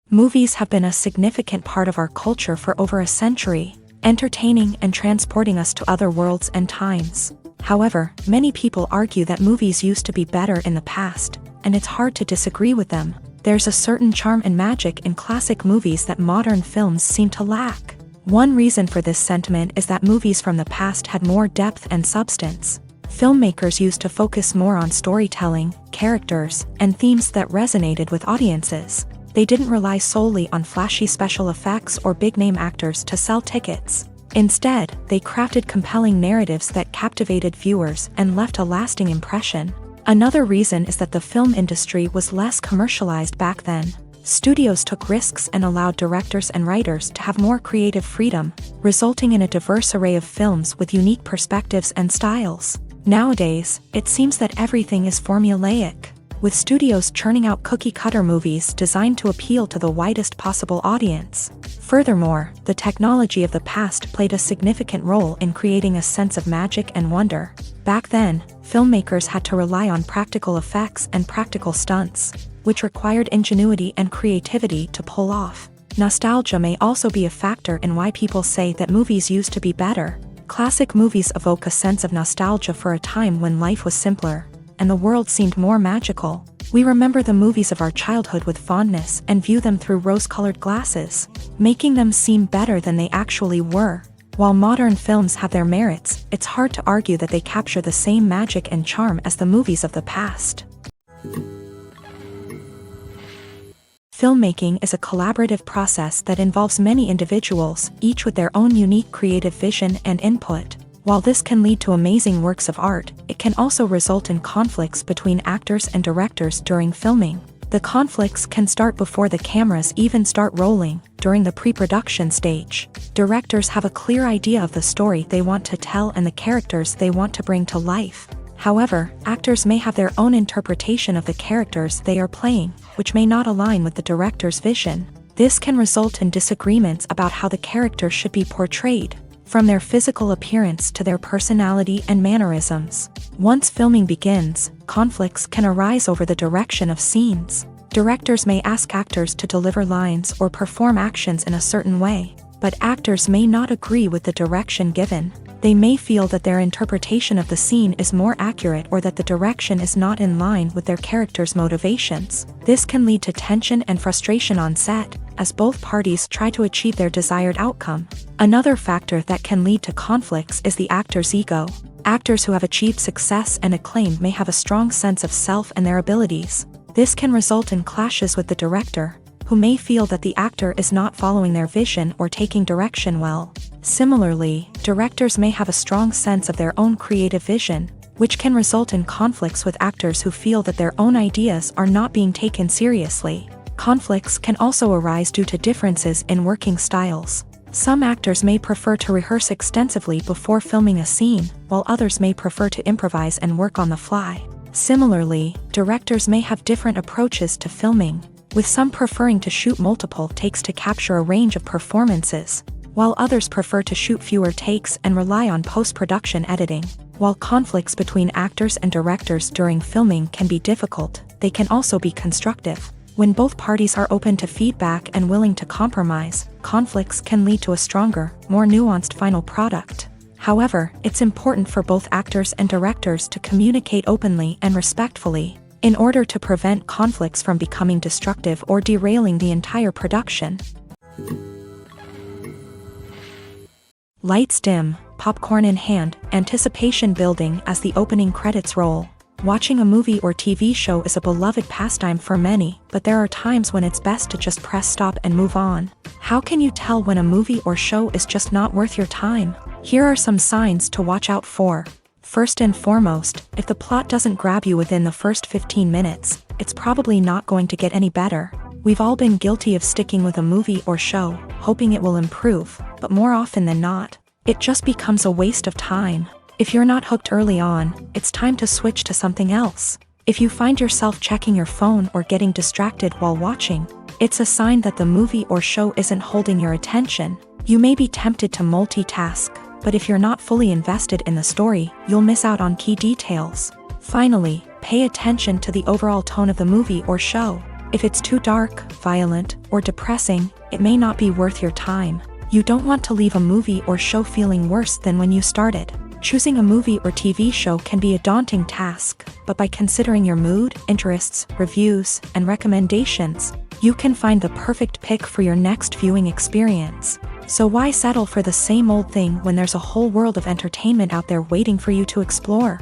Movies have been a significant part of our culture for over a century, entertaining and transporting us to other worlds and times. However, many people argue that movies used to be better in the past, and it's hard to disagree with them. There's a certain charm and magic in classic movies that modern films seem to lack. One reason for this sentiment is that movies from the past had more depth and substance. Filmmakers used to focus more on storytelling, characters, and themes that resonated with audiences. They didn't rely solely on flashy special effects or big-name actors to sell tickets. Instead, they crafted compelling narratives that captivated viewers and left a lasting impression. Another reason is that the film industry was less commercialized back then. Studios took risks and allowed directors and writers to have more creative freedom, resulting in a diverse array of films with unique perspectives and styles. Nowadays, it seems that everything is formulaic, with studios churning out cookie-cutter movies designed to appeal to the widest possible audience. Furthermore, the technology of the past played a significant role in creating a sense of magic and wonder. Back then, filmmakers had to rely on practical effects and practical stunts, which required ingenuity and creativity to pull off. Nostalgia may also be a factor in why people say that movies used to be better. Classic movies evoke a sense of nostalgia for a time when life was simpler, and the world seemed more magical. We remember the movies of our childhood with fondness and view them through rose-colored glasses, making them seem better than they actually were. While modern films have their merits, it's hard to argue that they capture the same magic and charm as the movies of the past. Filmmaking is a collaborative process that involves many individuals, each with their own unique creative vision and input. While this can lead to amazing works of art, it can also result in conflicts between actors and directors during filming. The conflicts can start before the cameras even start rolling, during the pre-production stage. Directors have a clear idea of the story they want to tell and the characters they want to bring to life. However, actors may have their own interpretation of the characters they are playing, which may not align with the director's vision. This can result in disagreements about how the character should be portrayed, from their physical appearance to their personality and mannerisms. Once filming begins, conflicts can arise over the direction of scenes. Directors may ask actors to deliver lines or perform actions in a certain way, but actors may not agree with the direction given. They may feel that their interpretation of the scene is more accurate or that the direction is not in line with their character's motivations. This can lead to tension and frustration on set, as both parties try to achieve their desired outcome. Another factor that can lead to conflicts is the actor's ego. Actors who have achieved success and acclaim may have a strong sense of self and their abilities. This can result in clashes with the director, who may feel that the actor is not following their vision or taking direction well. Similarly, directors may have a strong sense of their own creative vision, which can result in conflicts with actors who feel that their own ideas are not being taken seriously. Conflicts can also arise due to differences in working styles. Some actors may prefer to rehearse extensively before filming a scene, while others may prefer to improvise and work on the fly. Similarly, directors may have different approaches to filming, with some preferring to shoot multiple takes to capture a range of performances, while others prefer to shoot fewer takes and rely on post-production editing. While conflicts between actors and directors during filming can be difficult, they can also be constructive. When both parties are open to feedback and willing to compromise, conflicts can lead to a stronger, more nuanced final product. However, it's important for both actors and directors to communicate openly and respectfully, in order to prevent conflicts from becoming destructive or derailing the entire production. Lights dim, popcorn in hand, anticipation building as the opening credits roll. Watching a movie or TV show is a beloved pastime for many, but there are times when it's best to just press stop and move on. How can you tell when a movie or show is just not worth your time? Here are some signs to watch out for. First and foremost, if the plot doesn't grab you within the first 15 minutes, it's probably not going to get any better. We've all been guilty of sticking with a movie or show, hoping it will improve, but more often than not, it just becomes a waste of time. If you're not hooked early on, it's time to switch to something else. If you find yourself checking your phone or getting distracted while watching, it's a sign that the movie or show isn't holding your attention. You may be tempted to multitask, but if you're not fully invested in the story, you'll miss out on key details. Finally, pay attention to the overall tone of the movie or show. If it's too dark, violent, or depressing, it may not be worth your time. You don't want to leave a movie or show feeling worse than when you started. Choosing a movie or TV show can be a daunting task, but by considering your mood, interests, reviews, and recommendations, you can find the perfect pick for your next viewing experience. So why settle for the same old thing when there's a whole world of entertainment out there waiting for you to explore?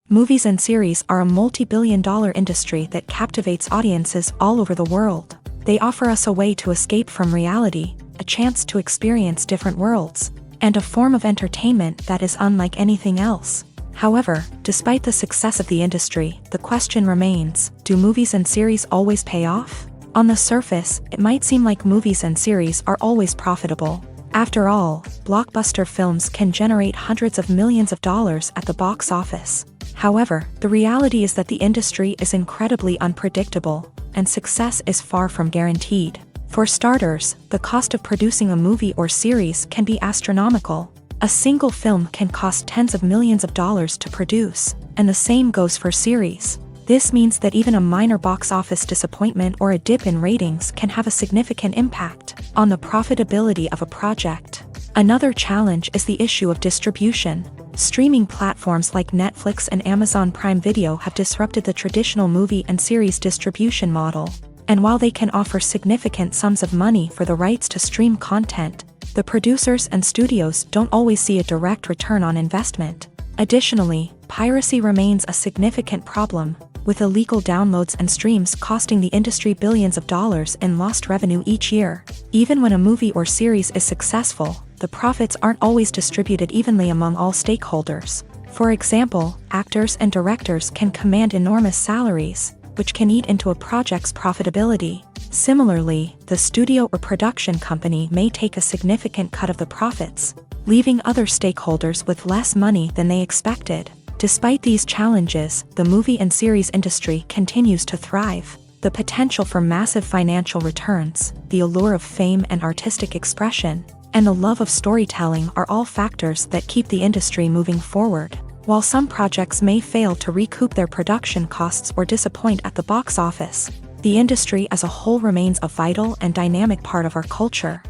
Movies and series are a multi-billion-dollar industry that captivates audiences all over the world. They offer us a way to escape from reality, a chance to experience different worlds, and a form of entertainment that is unlike anything else. However, despite the success of the industry, the question remains, do movies and series always pay off? On the surface, it might seem like movies and series are always profitable. After all, blockbuster films can generate hundreds of millions of dollars at the box office. However, the reality is that the industry is incredibly unpredictable, and success is far from guaranteed. For starters, the cost of producing a movie or series can be astronomical. A single film can cost tens of millions of dollars to produce, and the same goes for series. This means that even a minor box office disappointment or a dip in ratings can have a significant impact on the profitability of a project. Another challenge is the issue of distribution. Streaming platforms like Netflix and Amazon Prime Video have disrupted the traditional movie and series distribution model. And while they can offer significant sums of money for the rights to stream content, the producers and studios don't always see a direct return on investment. Additionally, piracy remains a significant problem, with illegal downloads and streams costing the industry billions of dollars in lost revenue each year. Even when a movie or series is successful, the profits aren't always distributed evenly among all stakeholders. For example, actors and directors can command enormous salaries, which can eat into a project's profitability. Similarly, the studio or production company may take a significant cut of the profits, leaving other stakeholders with less money than they expected. Despite these challenges, the movie and series industry continues to thrive. The potential for massive financial returns, the allure of fame and artistic expression, and the love of storytelling are all factors that keep the industry moving forward. While some projects may fail to recoup their production costs or disappoint at the box office, the industry as a whole remains a vital and dynamic part of our culture.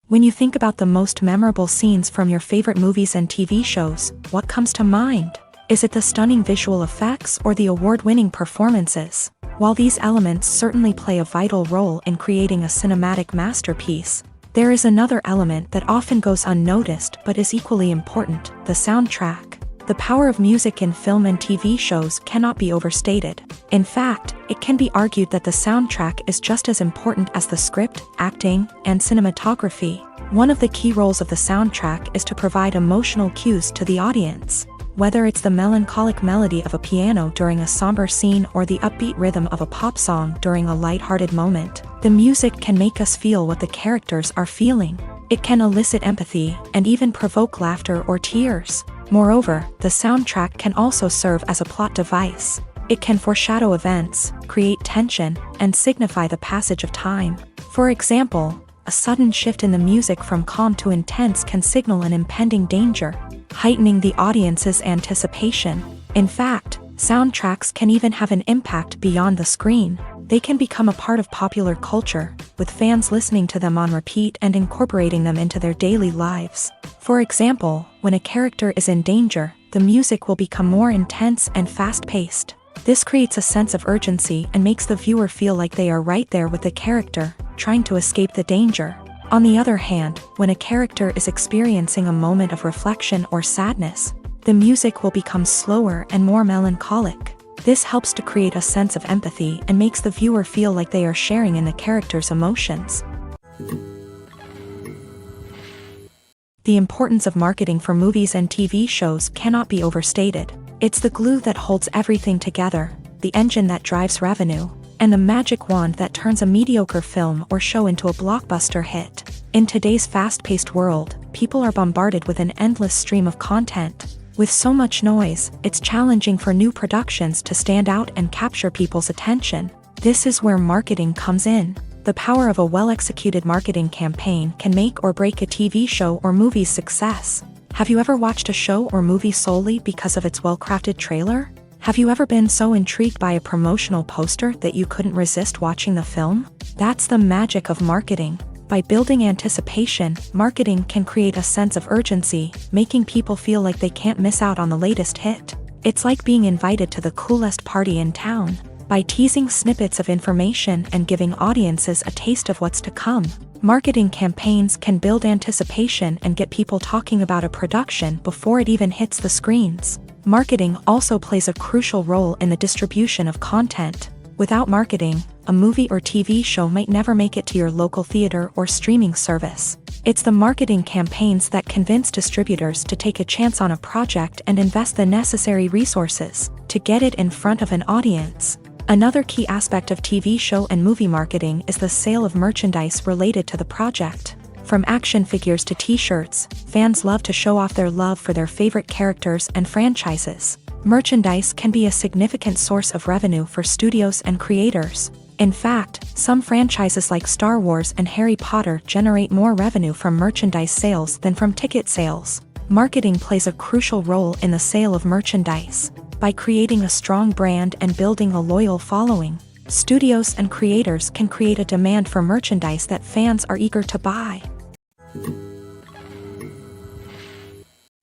When you think about the most memorable scenes from your favorite movies and TV shows, what comes to mind? Is it the stunning visual effects or the award-winning performances? While these elements certainly play a vital role in creating a cinematic masterpiece, there is another element that often goes unnoticed but is equally important: the soundtrack. The power of music in film and TV shows cannot be overstated. In fact, it can be argued that the soundtrack is just as important as the script, acting, and cinematography. One of the key roles of the soundtrack is to provide emotional cues to the audience. Whether it's the melancholic melody of a piano during a somber scene or the upbeat rhythm of a pop song during a lighthearted moment, the music can make us feel what the characters are feeling. It can elicit empathy and even provoke laughter or tears. Moreover, the soundtrack can also serve as a plot device. It can foreshadow events, create tension, and signify the passage of time. For example, a sudden shift in the music from calm to intense can signal an impending danger, heightening the audience's anticipation. In fact, soundtracks can even have an impact beyond the screen. They can become a part of popular culture, with fans listening to them on repeat and incorporating them into their daily lives. For example, when a character is in danger, the music will become more intense and fast-paced. This creates a sense of urgency and makes the viewer feel like they are right there with the character, trying to escape the danger. On the other hand, when a character is experiencing a moment of reflection or sadness, the music will become slower and more melancholic. This helps to create a sense of empathy and makes the viewer feel like they are sharing in the character's emotions. The importance of marketing for movies and TV shows cannot be overstated. It's the glue that holds everything together, the engine that drives revenue, and the magic wand that turns a mediocre film or show into a blockbuster hit. In today's fast-paced world, people are bombarded with an endless stream of content. With so much noise, it's challenging for new productions to stand out and capture people's attention. This is where marketing comes in. The power of a well-executed marketing campaign can make or break a TV show or movie's success. Have you ever watched a show or movie solely because of its well-crafted trailer? Have you ever been so intrigued by a promotional poster that you couldn't resist watching the film? That's the magic of marketing. By building anticipation, marketing can create a sense of urgency, making people feel like they can't miss out on the latest hit. It's like being invited to the coolest party in town. By teasing snippets of information and giving audiences a taste of what's to come, marketing campaigns can build anticipation and get people talking about a production before it even hits the screens. Marketing also plays a crucial role in the distribution of content. Without marketing, a movie or TV show might never make it to your local theater or streaming service. It's the marketing campaigns that convince distributors to take a chance on a project and invest the necessary resources to get it in front of an audience. Another key aspect of TV show and movie marketing is the sale of merchandise related to the project. From action figures to t-shirts, fans love to show off their love for their favorite characters and franchises. Merchandise can be a significant source of revenue for studios and creators. In fact, some franchises like Star Wars and Harry Potter generate more revenue from merchandise sales than from ticket sales. Marketing plays a crucial role in the sale of merchandise. By creating a strong brand and building a loyal following, studios and creators can create a demand for merchandise that fans are eager to buy.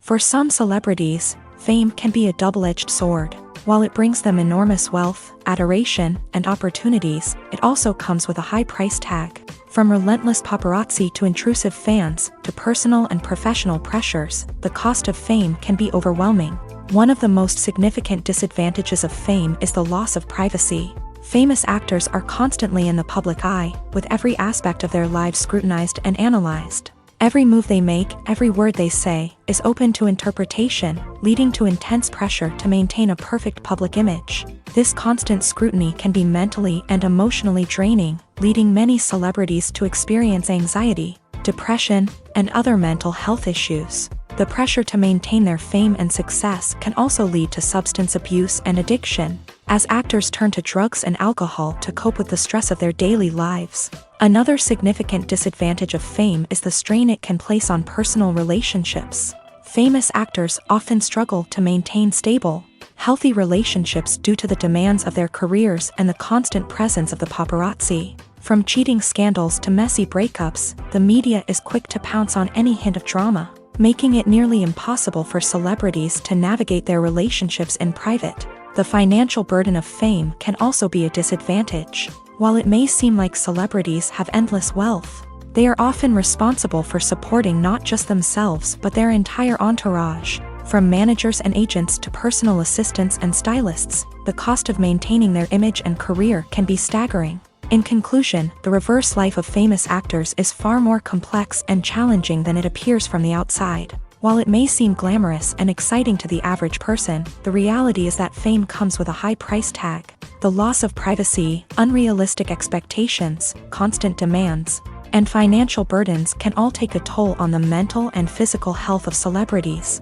For some celebrities, fame can be a double-edged sword. While it brings them enormous wealth, adoration, and opportunities, it also comes with a high price tag. From relentless paparazzi to intrusive fans, to personal and professional pressures, the cost of fame can be overwhelming. One of the most significant disadvantages of fame is the loss of privacy. Famous actors are constantly in the public eye, with every aspect of their lives scrutinized and analyzed. Every move they make, every word they say, is open to interpretation, leading to intense pressure to maintain a perfect public image. This constant scrutiny can be mentally and emotionally draining, leading many celebrities to experience anxiety, depression, and other mental health issues. The pressure to maintain their fame and success can also lead to substance abuse and addiction, as actors turn to drugs and alcohol to cope with the stress of their daily lives. Another significant disadvantage of fame is the strain it can place on personal relationships. Famous actors often struggle to maintain stable, healthy relationships due to the demands of their careers and the constant presence of the paparazzi. From cheating scandals to messy breakups, the media is quick to pounce on any hint of drama, making it nearly impossible for celebrities to navigate their relationships in private. The financial burden of fame can also be a disadvantage. While it may seem like celebrities have endless wealth, they are often responsible for supporting not just themselves but their entire entourage. From managers and agents to personal assistants and stylists, the cost of maintaining their image and career can be staggering. In conclusion, the reverse life of famous actors is far more complex and challenging than it appears from the outside. While it may seem glamorous and exciting to the average person, the reality is that fame comes with a high price tag. The loss of privacy, unrealistic expectations, constant demands, and financial burdens can all take a toll on the mental and physical health of celebrities.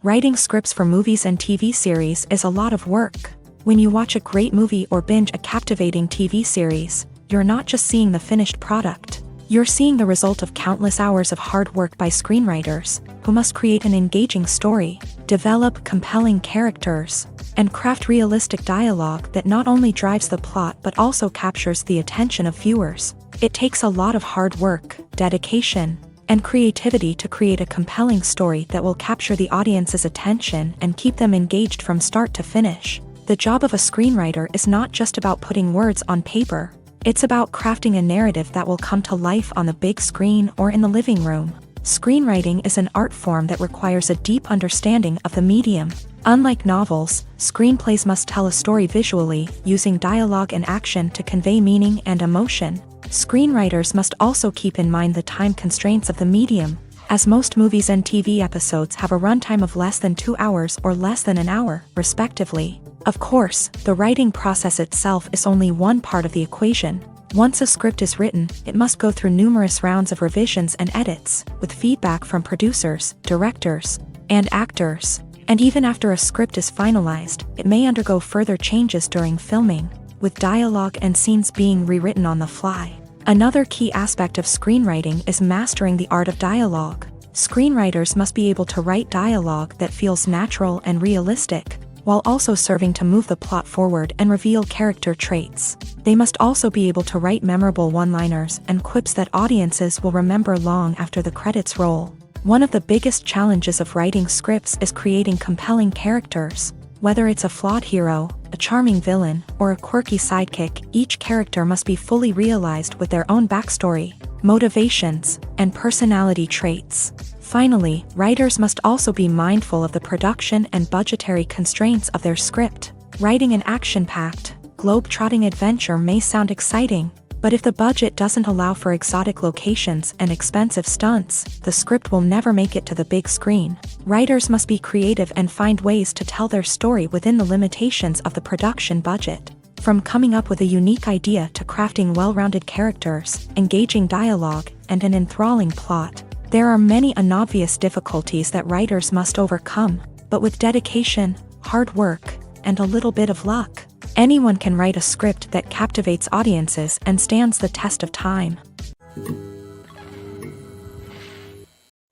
Writing scripts for movies and TV series is a lot of work. When you watch a great movie or binge a captivating TV series, you're not just seeing the finished product. You're seeing the result of countless hours of hard work by screenwriters, who must create an engaging story, develop compelling characters, and craft realistic dialogue that not only drives the plot but also captures the attention of viewers. It takes a lot of hard work, dedication, and creativity to create a compelling story that will capture the audience's attention and keep them engaged from start to finish. The job of a screenwriter is not just about putting words on paper. It's about crafting a narrative that will come to life on the big screen or in the living room. Screenwriting is an art form that requires a deep understanding of the medium. Unlike novels, screenplays must tell a story visually, using dialogue and action to convey meaning and emotion. Screenwriters must also keep in mind the time constraints of the medium, as most movies and TV episodes have a runtime of less than 2 hours or less than an hour, respectively. Of course, the writing process itself is only one part of the equation. Once a script is written, it must go through numerous rounds of revisions and edits, with feedback from producers, directors, and actors. And even after a script is finalized, it may undergo further changes during filming, with dialogue and scenes being rewritten on the fly. Another key aspect of screenwriting is mastering the art of dialogue. Screenwriters must be able to write dialogue that feels natural and realistic, while also serving to move the plot forward and reveal character traits. They must also be able to write memorable one-liners and quips that audiences will remember long after the credits roll. One of the biggest challenges of writing scripts is creating compelling characters. Whether it's a flawed hero, a charming villain, or a quirky sidekick, each character must be fully realized with their own backstory, motivations, and personality traits. Finally, writers must also be mindful of the production and budgetary constraints of their script. Writing an action-packed, globe-trotting adventure may sound exciting, but if the budget doesn't allow for exotic locations and expensive stunts, the script will never make it to the big screen. Writers must be creative and find ways to tell their story within the limitations of the production budget. From coming up with a unique idea to crafting well-rounded characters, engaging dialogue, and an enthralling plot, there are many unobvious difficulties that writers must overcome, but with dedication, hard work, and a little bit of luck, anyone can write a script that captivates audiences and stands the test of time.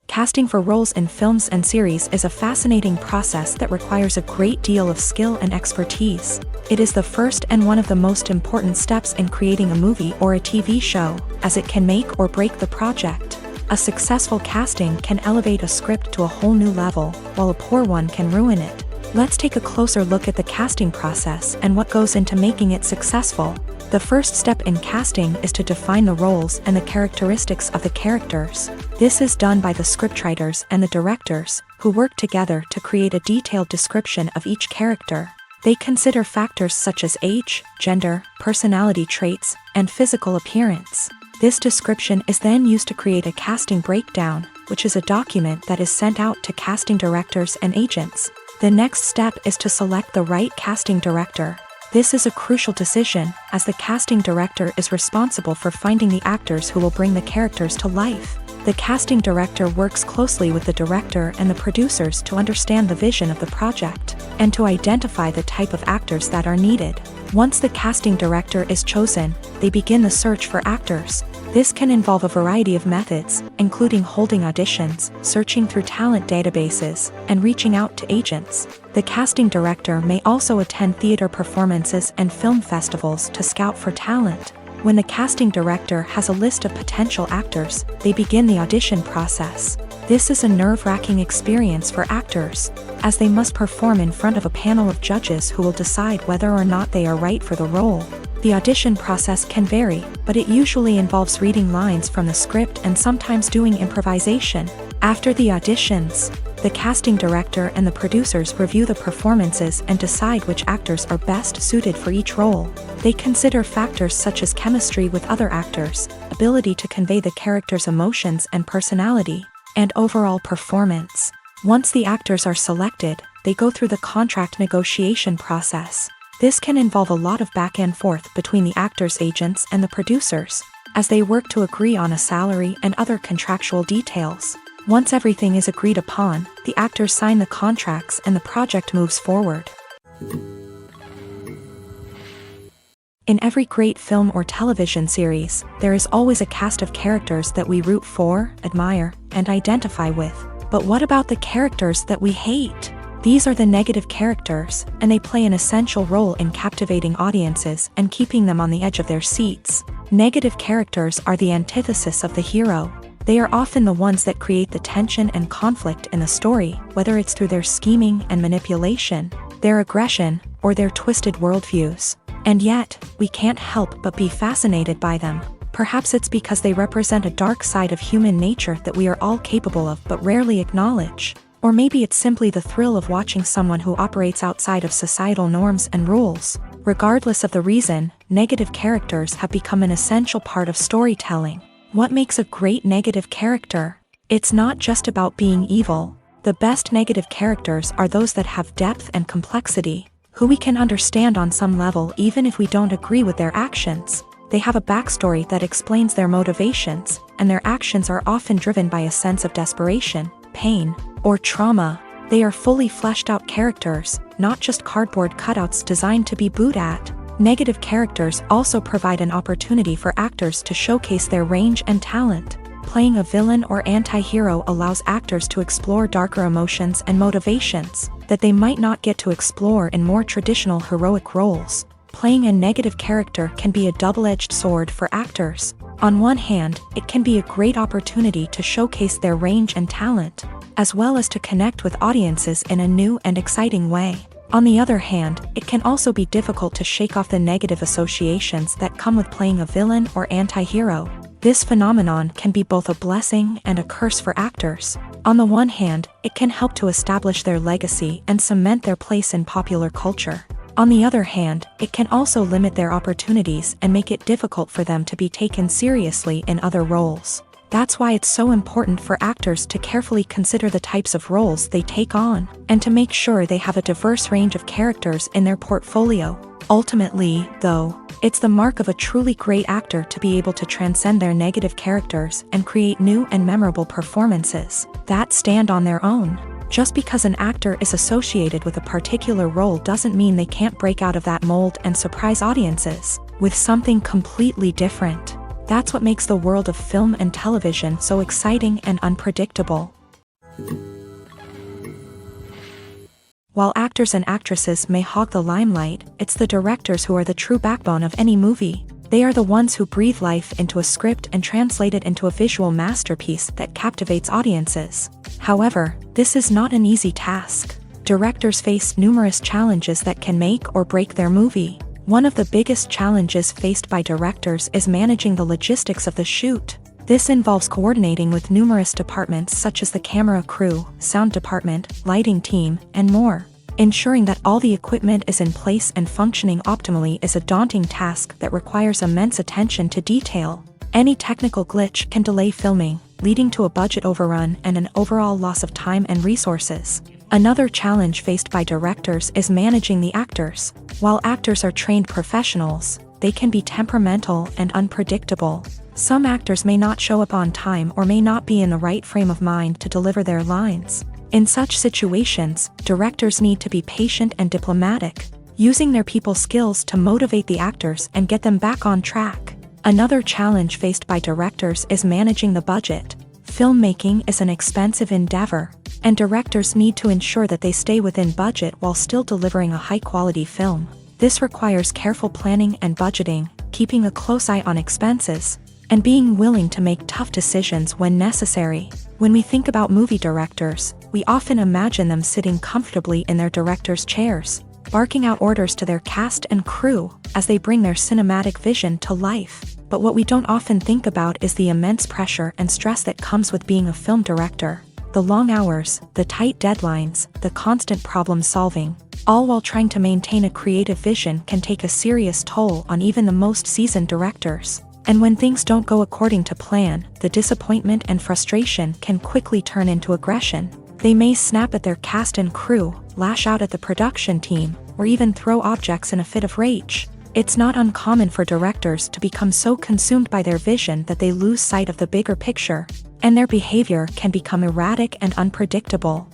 Casting for roles in films and series is a fascinating process that requires a great deal of skill and expertise. It is the first and one of the most important steps in creating a movie or a TV show, as it can make or break the project. A successful casting can elevate a script to a whole new level, while a poor one can ruin it. Let's take a closer look at the casting process and what goes into making it successful. The first step in casting is to define the roles and the characteristics of the characters. This is done by the scriptwriters and the directors, who work together to create a detailed description of each character. They consider factors such as age, gender, personality traits, and physical appearance. This description is then used to create a casting breakdown, which is a document that is sent out to casting directors and agents. The next step is to select the right casting director. This is a crucial decision, as the casting director is responsible for finding the actors who will bring the characters to life. The casting director works closely with the director and the producers to understand the vision of the project, and to identify the type of actors that are needed. Once the casting director is chosen, they begin the search for actors. This can involve a variety of methods, including holding auditions, searching through talent databases, and reaching out to agents. The casting director may also attend theater performances and film festivals to scout for talent. When the casting director has a list of potential actors, they begin the audition process. This is a nerve-wracking experience for actors, as they must perform in front of a panel of judges who will decide whether or not they are right for the role. The audition process can vary, but it usually involves reading lines from the script and sometimes doing improvisation. After the auditions, the casting director and the producers review the performances and decide which actors are best suited for each role. They consider factors such as chemistry with other actors, ability to convey the character's emotions and personality, and overall performance. Once the actors are selected, they go through the contract negotiation process. This can involve a lot of back and forth between the actors' agents and the producers, as they work to agree on a salary and other contractual details. Once everything is agreed upon, the actors sign the contracts and the project moves forward. In every great film or television series, there is always a cast of characters that we root for, admire, and identify with. But what about the characters that we hate? These are the negative characters, and they play an essential role in captivating audiences and keeping them on the edge of their seats. Negative characters are the antithesis of the hero. They are often the ones that create the tension and conflict in the story, whether it's through their scheming and manipulation, their aggression, or their twisted worldviews. And yet, we can't help but be fascinated by them. Perhaps it's because they represent a dark side of human nature that we are all capable of but rarely acknowledge. Or maybe it's simply the thrill of watching someone who operates outside of societal norms and rules. Regardless of the reason, negative characters have become an essential part of storytelling. What makes a great negative character? It's not just about being evil. The best negative characters are those that have depth and complexity, who we can understand on some level even if we don't agree with their actions. They have a backstory that explains their motivations, and their actions are often driven by a sense of desperation, pain, or trauma. They are fully fleshed out characters, not just cardboard cutouts designed to be booed at. Negative characters also provide an opportunity for actors to showcase their range and talent. Playing a villain or anti-hero allows actors to explore darker emotions and motivations that they might not get to explore in more traditional heroic roles. Playing a negative character can be a double-edged sword for actors. On one hand, it can be a great opportunity to showcase their range and talent, as well as to connect with audiences in a new and exciting way. On the other hand, it can also be difficult to shake off the negative associations that come with playing a villain or anti-hero. This phenomenon can be both a blessing and a curse for actors. On the one hand, it can help to establish their legacy and cement their place in popular culture. On the other hand, it can also limit their opportunities and make it difficult for them to be taken seriously in other roles. That's why it's so important for actors to carefully consider the types of roles they take on, and to make sure they have a diverse range of characters in their portfolio. Ultimately, though, it's the mark of a truly great actor to be able to transcend their negative characters and create new and memorable performances that stand on their own. Just because an actor is associated with a particular role doesn't mean they can't break out of that mold and surprise audiences with something completely different. That's what makes the world of film and television so exciting and unpredictable. While actors and actresses may hog the limelight, it's the directors who are the true backbone of any movie. They are the ones who breathe life into a script and translate it into a visual masterpiece that captivates audiences. However, this is not an easy task. Directors face numerous challenges that can make or break their movie. One of the biggest challenges faced by directors is managing the logistics of the shoot. This involves coordinating with numerous departments such as the camera crew, sound department, lighting team, and more. Ensuring that all the equipment is in place and functioning optimally is a daunting task that requires immense attention to detail. Any technical glitch can delay filming, leading to a budget overrun and an overall loss of time and resources. Another challenge faced by directors is managing the actors. While actors are trained professionals, they can be temperamental and unpredictable. Some actors may not show up on time or may not be in the right frame of mind to deliver their lines. In such situations, directors need to be patient and diplomatic, using their people skills to motivate the actors and get them back on track. Another challenge faced by directors is managing the budget. Filmmaking is an expensive endeavor, and directors need to ensure that they stay within budget while still delivering a high-quality film. This requires careful planning and budgeting, keeping a close eye on expenses, and being willing to make tough decisions when necessary. When we think about movie directors, we often imagine them sitting comfortably in their director's chairs, barking out orders to their cast and crew as they bring their cinematic vision to life. But what we don't often think about is the immense pressure and stress that comes with being a film director. The long hours, the tight deadlines, the constant problem solving, all while trying to maintain a creative vision can take a serious toll on even the most seasoned directors. And when things don't go according to plan, the disappointment and frustration can quickly turn into aggression. They may snap at their cast and crew, lash out at the production team, or even throw objects in a fit of rage. It's not uncommon for directors to become so consumed by their vision that they lose sight of the bigger picture, and their behavior can become erratic and unpredictable.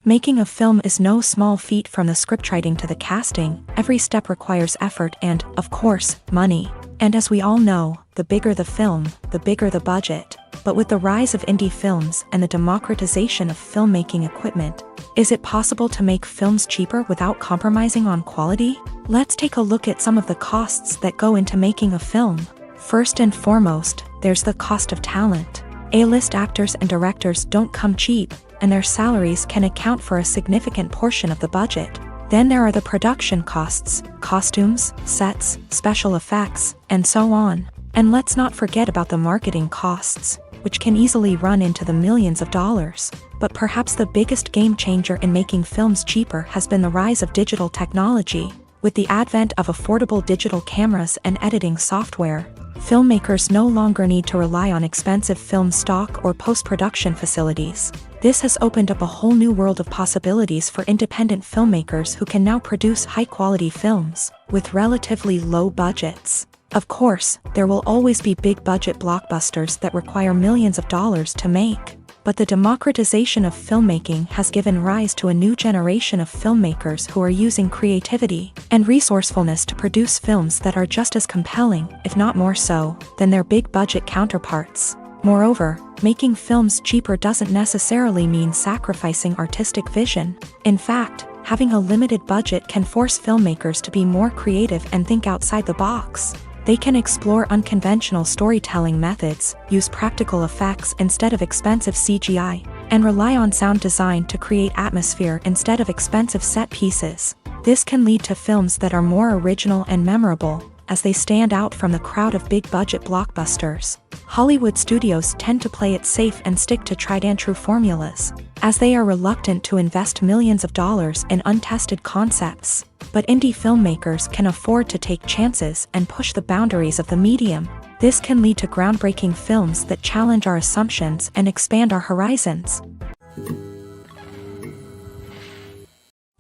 Making a film is no small feat. From the scriptwriting to the casting, every step requires effort and, of course, money. And as we all know, the bigger the film, the bigger the budget. But with the rise of indie films and the democratization of filmmaking equipment, is it possible to make films cheaper without compromising on quality? Let's take a look at some of the costs that go into making a film. First and foremost, there's the cost of talent. A-list actors and directors don't come cheap, and their salaries can account for a significant portion of the budget. Then there are the production costs, costumes, sets, special effects, and so on. And let's not forget about the marketing costs, which can easily run into the millions of dollars. But perhaps the biggest game changer in making films cheaper has been the rise of digital technology. With the advent of affordable digital cameras and editing software, filmmakers no longer need to rely on expensive film stock or post-production facilities. This has opened up a whole new world of possibilities for independent filmmakers who can now produce high-quality films with relatively low budgets. Of course, there will always be big-budget blockbusters that require millions of dollars to make. But the democratization of filmmaking has given rise to a new generation of filmmakers who are using creativity and resourcefulness to produce films that are just as compelling, if not more so, than their big-budget counterparts. Moreover, making films cheaper doesn't necessarily mean sacrificing artistic vision. In fact, having a limited budget can force filmmakers to be more creative and think outside the box. They can explore unconventional storytelling methods, use practical effects instead of expensive CGI, and rely on sound design to create atmosphere instead of expensive set pieces. This can lead to films that are more original and memorable, as they stand out from the crowd of big-budget blockbusters. Hollywood studios tend to play it safe and stick to tried-and-true formulas, as they are reluctant to invest millions of dollars in untested concepts. But indie filmmakers can afford to take chances and push the boundaries of the medium. This can lead to groundbreaking films that challenge our assumptions and expand our horizons.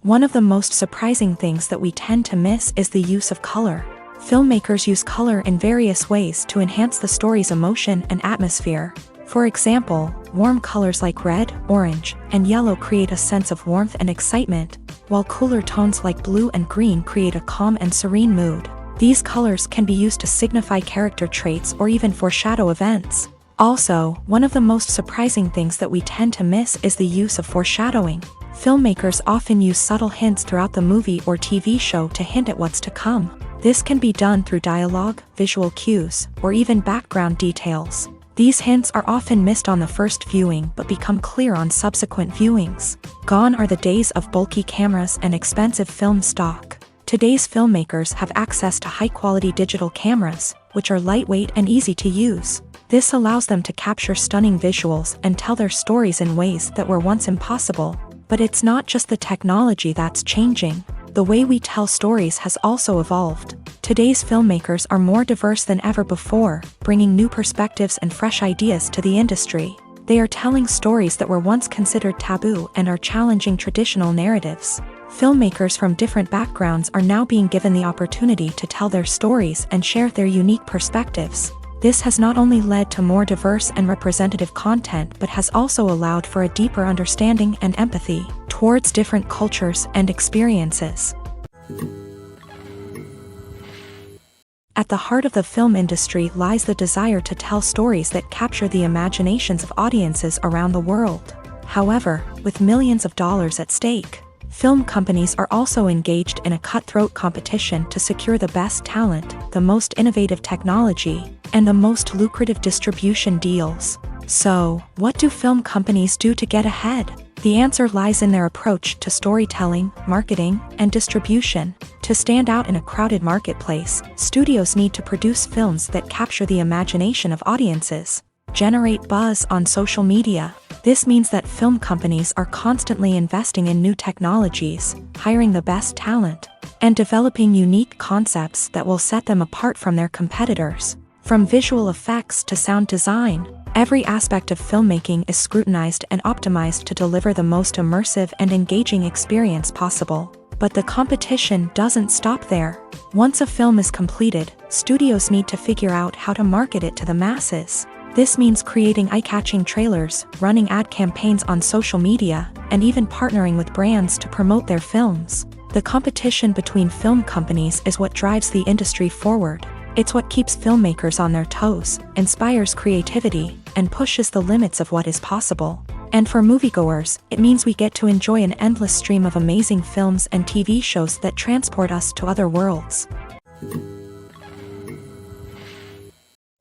One of the most surprising things that we tend to miss is the use of color. Filmmakers use color in various ways to enhance the story's emotion and atmosphere. For example, warm colors like red, orange, and yellow create a sense of warmth and excitement, while cooler tones like blue and green create a calm and serene mood. These colors can be used to signify character traits or even foreshadow events. Also, one of the most surprising things that we tend to miss is the use of foreshadowing. Filmmakers often use subtle hints throughout the movie or TV show to hint at what's to come. This can be done through dialogue, visual cues, or even background details. These hints are often missed on the first viewing but become clear on subsequent viewings. Gone are the days of bulky cameras and expensive film stock. Today's filmmakers have access to high-quality digital cameras, which are lightweight and easy to use. This allows them to capture stunning visuals and tell their stories in ways that were once impossible. But it's not just the technology that's changing. The way we tell stories has also evolved. Today's filmmakers are more diverse than ever before, bringing new perspectives and fresh ideas to the industry. They are telling stories that were once considered taboo and are challenging traditional narratives. Filmmakers from different backgrounds are now being given the opportunity to tell their stories and share their unique perspectives. This has not only led to more diverse and representative content but has also allowed for a deeper understanding and empathy towards different cultures and experiences. At the heart of the film industry lies the desire to tell stories that capture the imaginations of audiences around the world. However, with millions of dollars at stake, film companies are also engaged in a cutthroat competition to secure the best talent, the most innovative technology, and the most lucrative distribution deals. So, what do film companies do to get ahead? The answer lies in their approach to storytelling, marketing, and distribution. To stand out in a crowded marketplace, studios need to produce films that capture the imagination of audiences, generate buzz on social media. This means that film companies are constantly investing in new technologies, hiring the best talent, and developing unique concepts that will set them apart from their competitors. From visual effects to sound design, every aspect of filmmaking is scrutinized and optimized to deliver the most immersive and engaging experience possible. But the competition doesn't stop there. Once a film is completed, studios need to figure out how to market it to the masses. This means creating eye-catching trailers, running ad campaigns on social media, and even partnering with brands to promote their films. The competition between film companies is what drives the industry forward. It's what keeps filmmakers on their toes, inspires creativity, and pushes the limits of what is possible. And for moviegoers, it means we get to enjoy an endless stream of amazing films and TV shows that transport us to other worlds.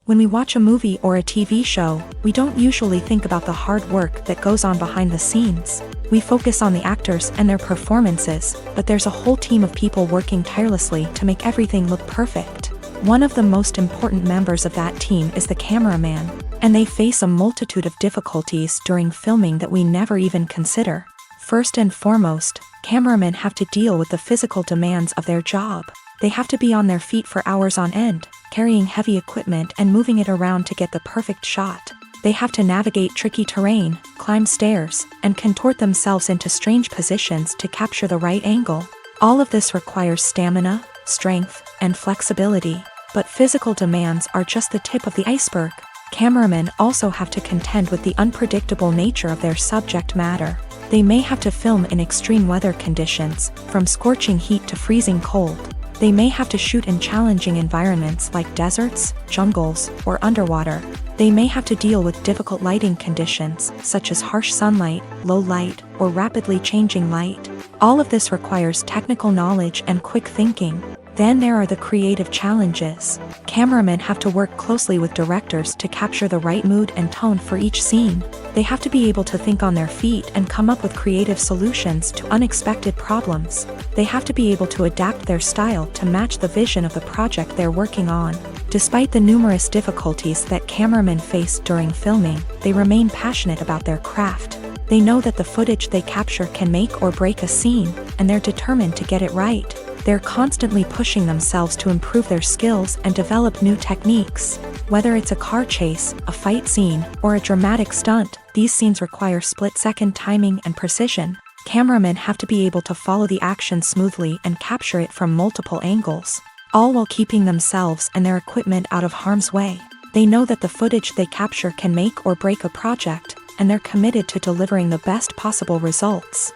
When we watch a movie or a TV show, we don't usually think about the hard work that goes on behind the scenes. We focus on the actors and their performances, but there's a whole team of people working tirelessly to make everything look perfect. One of the most important members of that team is the cameraman, and they face a multitude of difficulties during filming that we never even consider. First and foremost, cameramen have to deal with the physical demands of their job. They have to be on their feet for hours on end, carrying heavy equipment and moving it around to get the perfect shot. They have to navigate tricky terrain, climb stairs, and contort themselves into strange positions to capture the right angle. All of this requires stamina, strength, and flexibility. But physical demands are just the tip of the iceberg. Cameramen also have to contend with the unpredictable nature of their subject matter. They may have to film in extreme weather conditions, from scorching heat to freezing cold. They may have to shoot in challenging environments like deserts, jungles, or underwater. They may have to deal with difficult lighting conditions, such as harsh sunlight, low light, or rapidly changing light. All of this requires technical knowledge and quick thinking. Then there are the creative challenges. Cameramen have to work closely with directors to capture the right mood and tone for each scene. They have to be able to think on their feet and come up with creative solutions to unexpected problems. They have to be able to adapt their style to match the vision of the project they're working on. Despite the numerous difficulties that cameramen face during filming, they remain passionate about their craft. They know that the footage they capture can make or break a scene, and they're determined to get it right. They're constantly pushing themselves to improve their skills and develop new techniques. Whether it's a car chase, a fight scene, or a dramatic stunt, these scenes require split-second timing and precision. Cameramen have to be able to follow the action smoothly and capture it from multiple angles, all while keeping themselves and their equipment out of harm's way. They know that the footage they capture can make or break a project, and they're committed to delivering the best possible results.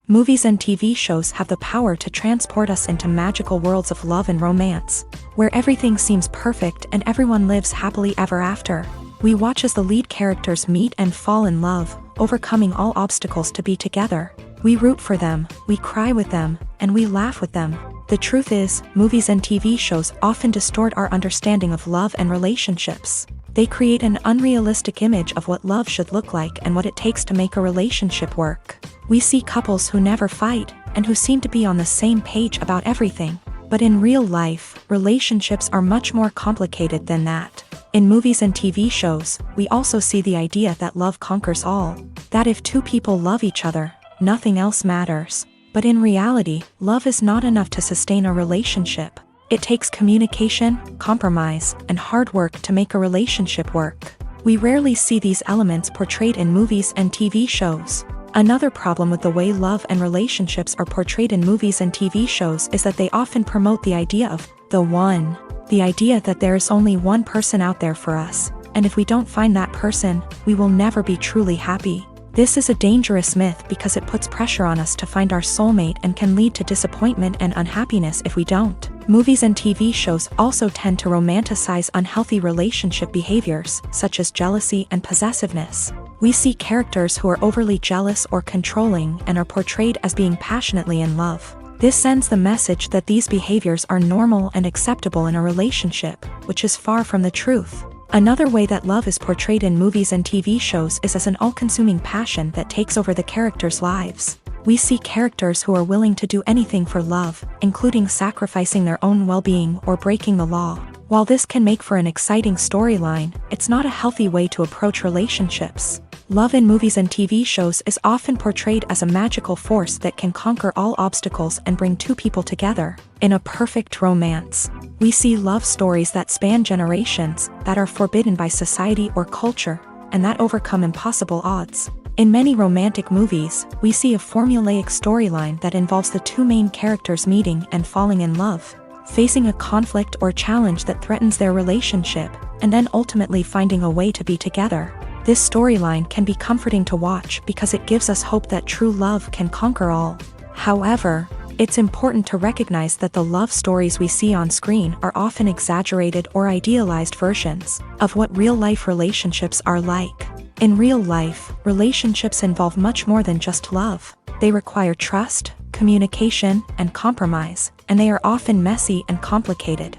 Movies and TV shows have the power to transport us into magical worlds of love and romance, where everything seems perfect and everyone lives happily ever after. We watch as the lead characters meet and fall in love, overcoming all obstacles to be together. We root for them, we cry with them, and we laugh with them. The truth is, movies and TV shows often distort our understanding of love and relationships. They create an unrealistic image of what love should look like and what it takes to make a relationship work. We see couples who never fight, and who seem to be on the same page about everything. But in real life, relationships are much more complicated than that. In movies and TV shows, we also see the idea that love conquers all. That if two people love each other, nothing else matters. But in reality, love is not enough to sustain a relationship. It takes communication, compromise, and hard work to make a relationship work. We rarely see these elements portrayed in movies and TV shows. Another problem with the way love and relationships are portrayed in movies and TV shows is that they often promote the idea of the one. The idea that there is only one person out there for us, and if we don't find that person, we will never be truly happy. This is a dangerous myth because it puts pressure on us to find our soulmate and can lead to disappointment and unhappiness if we don't. Movies and TV shows also tend to romanticize unhealthy relationship behaviors, such as jealousy and possessiveness. We see characters who are overly jealous or controlling and are portrayed as being passionately in love. This sends the message that these behaviors are normal and acceptable in a relationship, which is far from the truth. Another way that love is portrayed in movies and TV shows is as an all-consuming passion that takes over the characters' lives. We see characters who are willing to do anything for love, including sacrificing their own well-being or breaking the law. While this can make for an exciting storyline, it's not a healthy way to approach relationships. Love in movies and TV shows is often portrayed as a magical force that can conquer all obstacles and bring two people together in a perfect romance. We see love stories that span generations, that are forbidden by society or culture, and that overcome impossible odds. In many romantic movies, we see a formulaic storyline that involves the two main characters meeting and falling in love, facing a conflict or challenge that threatens their relationship, and then ultimately finding a way to be together. This storyline can be comforting to watch because it gives us hope that true love can conquer all. However, It's important to recognize that the love stories we see on screen are often exaggerated or idealized versions of what real-life relationships are like. In real life, relationships involve much more than just love. They require trust, communication, and compromise, and they are often messy and complicated.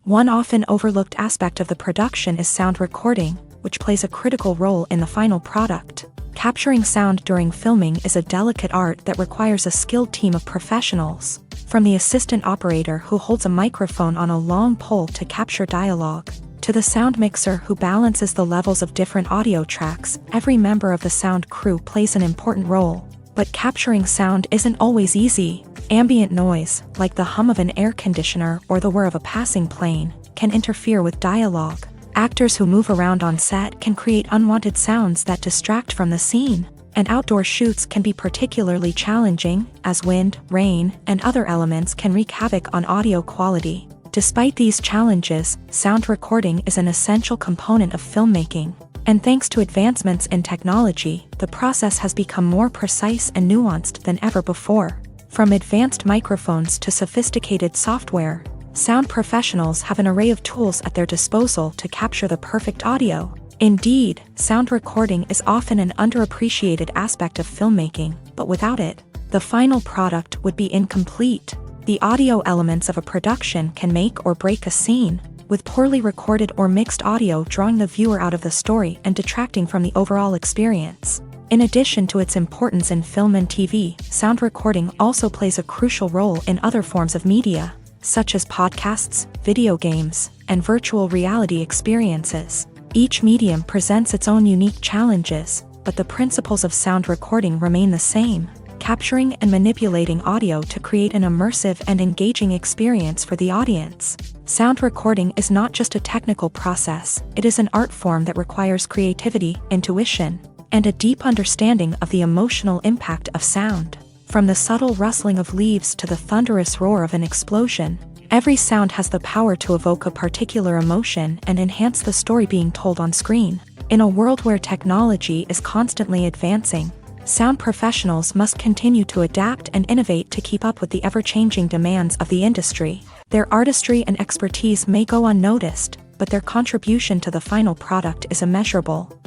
One often overlooked aspect of the production is sound recording, which plays a critical role in the final product. Capturing sound during filming is a delicate art that requires a skilled team of professionals. From the assistant operator who holds a microphone on a long pole to capture dialogue, to the sound mixer who balances the levels of different audio tracks, every member of the sound crew plays an important role. But capturing sound isn't always easy. Ambient noise, like the hum of an air conditioner or the whir of a passing plane, can interfere with dialogue. Actors who move around on set can create unwanted sounds that distract from the scene. And outdoor shoots can be particularly challenging, as wind, rain, and other elements can wreak havoc on audio quality. Despite these challenges, sound recording is an essential component of filmmaking. And thanks to advancements in technology, the process has become more precise and nuanced than ever before. From advanced microphones to sophisticated software, sound professionals have an array of tools at their disposal to capture the perfect audio. Indeed, sound recording is often an underappreciated aspect of filmmaking, but without it, the final product would be incomplete. The audio elements of a production can make or break a scene, with poorly recorded or mixed audio drawing the viewer out of the story and detracting from the overall experience. In addition to its importance in film and TV, sound recording also plays a crucial role in other forms of media, such as podcasts, video games, and virtual reality experiences. Each medium presents its own unique challenges, but the principles of sound recording remain the same: capturing and manipulating audio to create an immersive and engaging experience for the audience. Sound recording is not just a technical process, it is an art form that requires creativity, intuition, and a deep understanding of the emotional impact of sound. From the subtle rustling of leaves to the thunderous roar of an explosion, every sound has the power to evoke a particular emotion and enhance the story being told on screen. In a world where technology is constantly advancing, sound professionals must continue to adapt and innovate to keep up with the ever-changing demands of the industry. Their artistry and expertise may go unnoticed, but their contribution to the final product is immeasurable.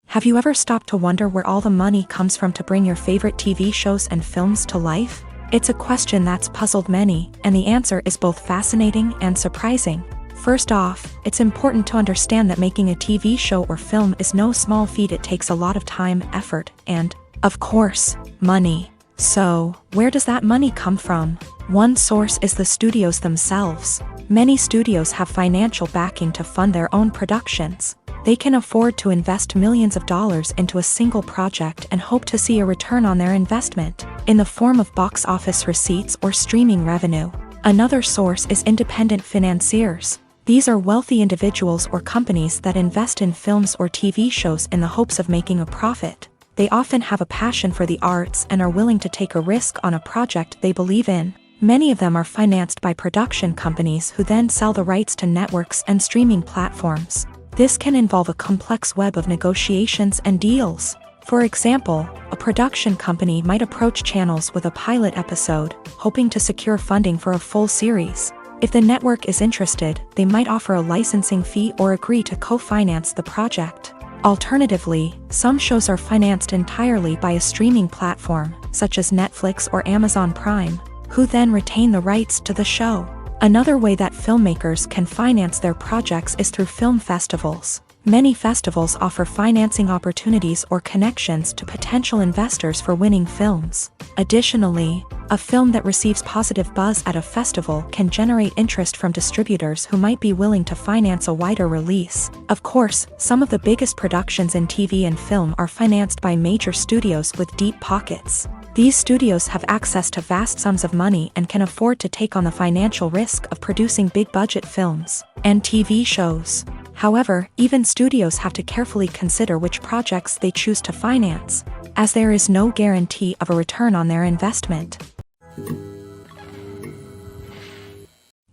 Have you ever stopped to wonder where all the money comes from to bring your favorite TV shows and films to life? It's a question that's puzzled many, and the answer is both fascinating and surprising. First off, it's important to understand that making a TV show or film is no small feat. It takes a lot of time, effort, and, of course, money. So, where does that money come from? One source is the studios themselves. Many studios have financial backing to fund their own productions. They can afford to invest millions of dollars into a single project and hope to see a return on their investment, in the form of box office receipts or streaming revenue. Another source is independent financiers. These are wealthy individuals or companies that invest in films or TV shows in the hopes of making a profit. They often have a passion for the arts and are willing to take a risk on a project they believe in. Many of them are financed by production companies who then sell the rights to networks and streaming platforms. This can involve a complex web of negotiations and deals. For example, a production company might approach channels with a pilot episode, hoping to secure funding for a full series. If the network is interested, they might offer a licensing fee or agree to co-finance the project. Alternatively, some shows are financed entirely by a streaming platform, such as Netflix or Amazon Prime, who then retain the rights to the show. Another way that filmmakers can finance their projects is through film festivals. Many festivals offer financing opportunities or connections to potential investors for winning films. Additionally, a film that receives positive buzz at a festival can generate interest from distributors who might be willing to finance a wider release. Of course, some of the biggest productions in TV and film are financed by major studios with deep pockets. These studios have access to vast sums of money and can afford to take on the financial risk of producing big-budget films and TV shows. However, even studios have to carefully consider which projects they choose to finance, as there is no guarantee of a return on their investment.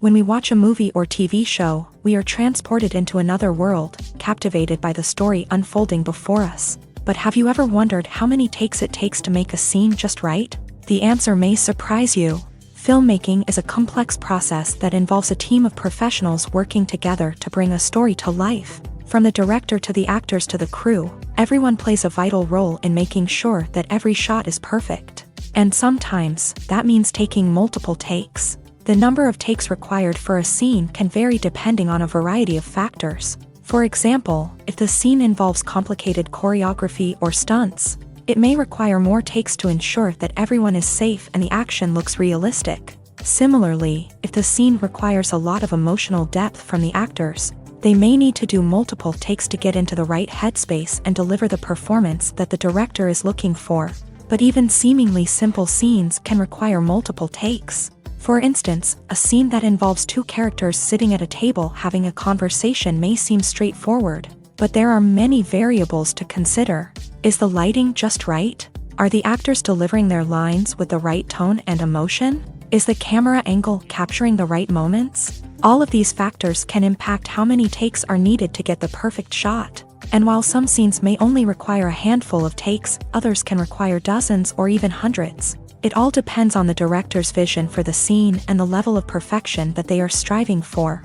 When we watch a movie or TV show, we are transported into another world, captivated by the story unfolding before us. But have you ever wondered how many takes it takes to make a scene just right? The answer may surprise you. Filmmaking is a complex process that involves a team of professionals working together to bring a story to life. From the director to the actors to the crew, everyone plays a vital role in making sure that every shot is perfect. And sometimes, that means taking multiple takes. The number of takes required for a scene can vary depending on a variety of factors. For example, if the scene involves complicated choreography or stunts, it may require more takes to ensure that everyone is safe and the action looks realistic. Similarly, if the scene requires a lot of emotional depth from the actors, they may need to do multiple takes to get into the right headspace and deliver the performance that the director is looking for. But even seemingly simple scenes can require multiple takes. For instance, a scene that involves two characters sitting at a table having a conversation may seem straightforward, but there are many variables to consider. Is the lighting just right? Are the actors delivering their lines with the right tone and emotion? Is the camera angle capturing the right moments? All of these factors can impact how many takes are needed to get the perfect shot. And while some scenes may only require a handful of takes, others can require dozens or even hundreds. It all depends on the director's vision for the scene and the level of perfection that they are striving for.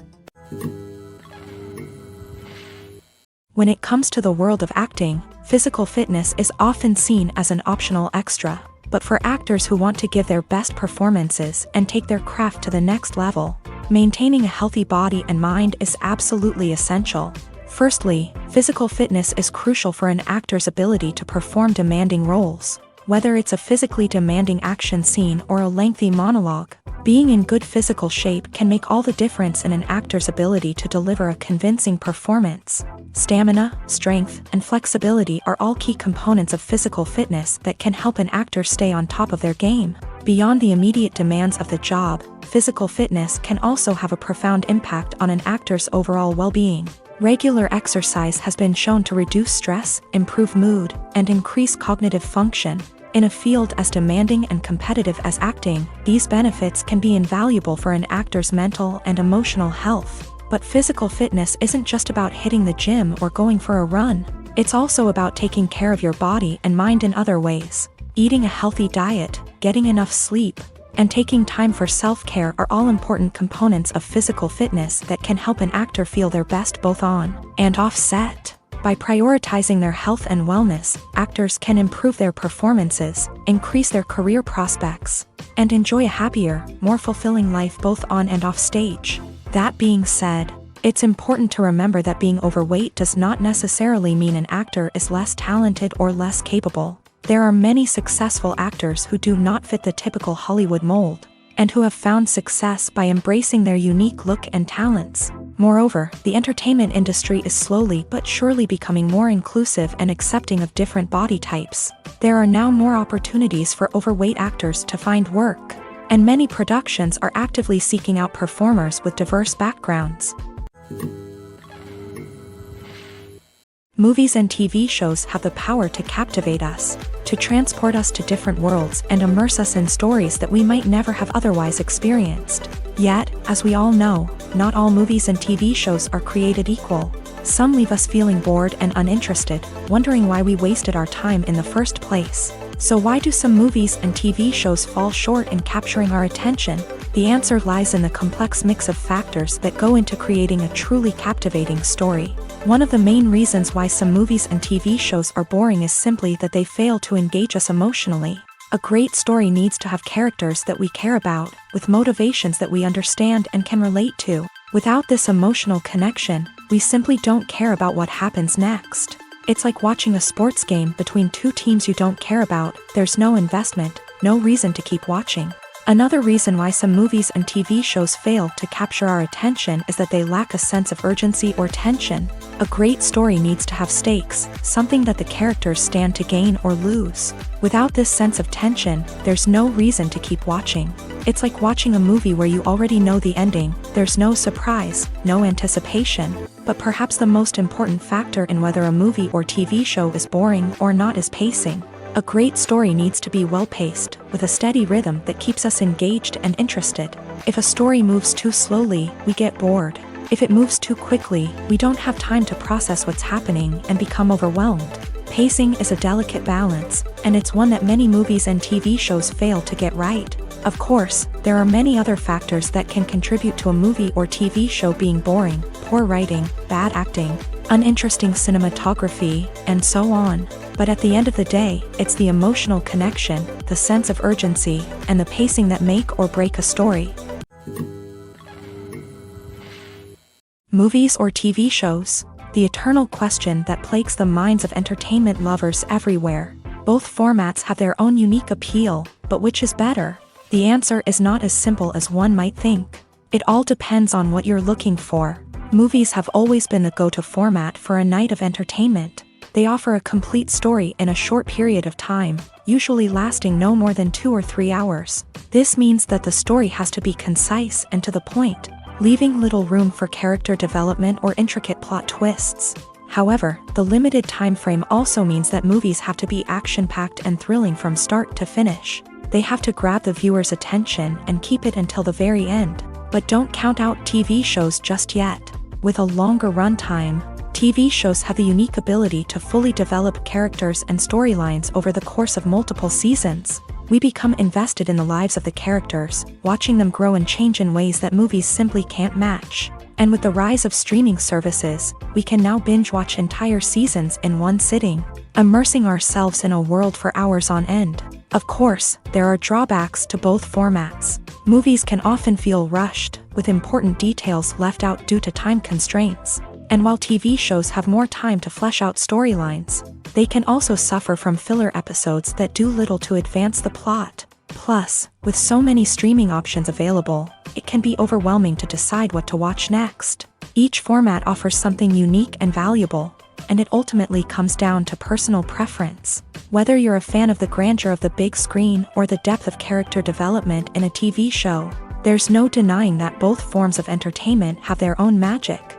When it comes to the world of acting, physical fitness is often seen as an optional extra. But for actors who want to give their best performances and take their craft to the next level, maintaining a healthy body and mind is absolutely essential. Firstly, physical fitness is crucial for an actor's ability to perform demanding roles. Whether it's a physically demanding action scene or a lengthy monologue, being in good physical shape can make all the difference in an actor's ability to deliver a convincing performance. Stamina, strength, and flexibility are all key components of physical fitness that can help an actor stay on top of their game. Beyond the immediate demands of the job, physical fitness can also have a profound impact on an actor's overall well-being. Regular exercise has been shown to reduce stress, improve mood, and increase cognitive function. In a field as demanding and competitive as acting, these benefits can be invaluable for an actor's mental and emotional health. But physical fitness isn't just about hitting the gym or going for a run. It's also about taking care of your body and mind in other ways. Eating a healthy diet, getting enough sleep, and taking time for self-care are all important components of physical fitness that can help an actor feel their best both on and off set. By prioritizing their health and wellness, actors can improve their performances, increase their career prospects, and enjoy a happier, more fulfilling life both on and off stage. That being said, it's important to remember that being overweight does not necessarily mean an actor is less talented or less capable. There are many successful actors who do not fit the typical Hollywood mold, and who have found success by embracing their unique look and talents. Moreover, the entertainment industry is slowly but surely becoming more inclusive and accepting of different body types. There are now more opportunities for overweight actors to find work, and many productions are actively seeking out performers with diverse backgrounds. Movies and TV shows have the power to captivate us, to transport us to different worlds and immerse us in stories that we might never have otherwise experienced. Yet, as we all know, not all movies and TV shows are created equal. Some leave us feeling bored and uninterested, wondering why we wasted our time in the first place. So why do some movies and TV shows fall short in capturing our attention? The answer lies in the complex mix of factors that go into creating a truly captivating story. One of the main reasons why some movies and TV shows are boring is simply that they fail to engage us emotionally. A great story needs to have characters that we care about, with motivations that we understand and can relate to. Without this emotional connection, we simply don't care about what happens next. It's like watching a sports game between two teams you don't care about. There's no investment, no reason to keep watching. Another reason why some movies and TV shows fail to capture our attention is that they lack a sense of urgency or tension. A great story needs to have stakes, something that the characters stand to gain or lose. Without this sense of tension, there's no reason to keep watching. It's like watching a movie where you already know the ending. There's no surprise, no anticipation. But perhaps the most important factor in whether a movie or TV show is boring or not is pacing. A great story needs to be well-paced, with a steady rhythm that keeps us engaged and interested. If a story moves too slowly, we get bored. If it moves too quickly, we don't have time to process what's happening and become overwhelmed. Pacing is a delicate balance, and it's one that many movies and TV shows fail to get right. Of course, there are many other factors that can contribute to a movie or TV show being boring: poor writing, bad acting, uninteresting cinematography, and so on. But at the end of the day, it's the emotional connection, the sense of urgency, and the pacing that make or break a story. Movies or TV shows? The eternal question that plagues the minds of entertainment lovers everywhere. Both formats have their own unique appeal, but which is better? The answer is not as simple as one might think. It all depends on what you're looking for. Movies have always been the go-to format for a night of entertainment. They offer a complete story in a short period of time, usually lasting no more than 2 or 3 hours. This means that the story has to be concise and to the point, leaving little room for character development or intricate plot twists. However, the limited time frame also means that movies have to be action-packed and thrilling from start to finish. They have to grab the viewer's attention and keep it until the very end. But don't count out TV shows just yet. With a longer runtime, TV shows have the unique ability to fully develop characters and storylines over the course of multiple seasons. We become invested in the lives of the characters, watching them grow and change in ways that movies simply can't match. And with the rise of streaming services, we can now binge-watch entire seasons in one sitting, immersing ourselves in a world for hours on end. Of course, there are drawbacks to both formats. Movies can often feel rushed, with important details left out due to time constraints. And while TV shows have more time to flesh out storylines, they can also suffer from filler episodes that do little to advance the plot. Plus, with so many streaming options available, it can be overwhelming to decide what to watch next. Each format offers something unique and valuable, and it ultimately comes down to personal preference. Whether you're a fan of the grandeur of the big screen or the depth of character development in a TV show, there's no denying that both forms of entertainment have their own magic.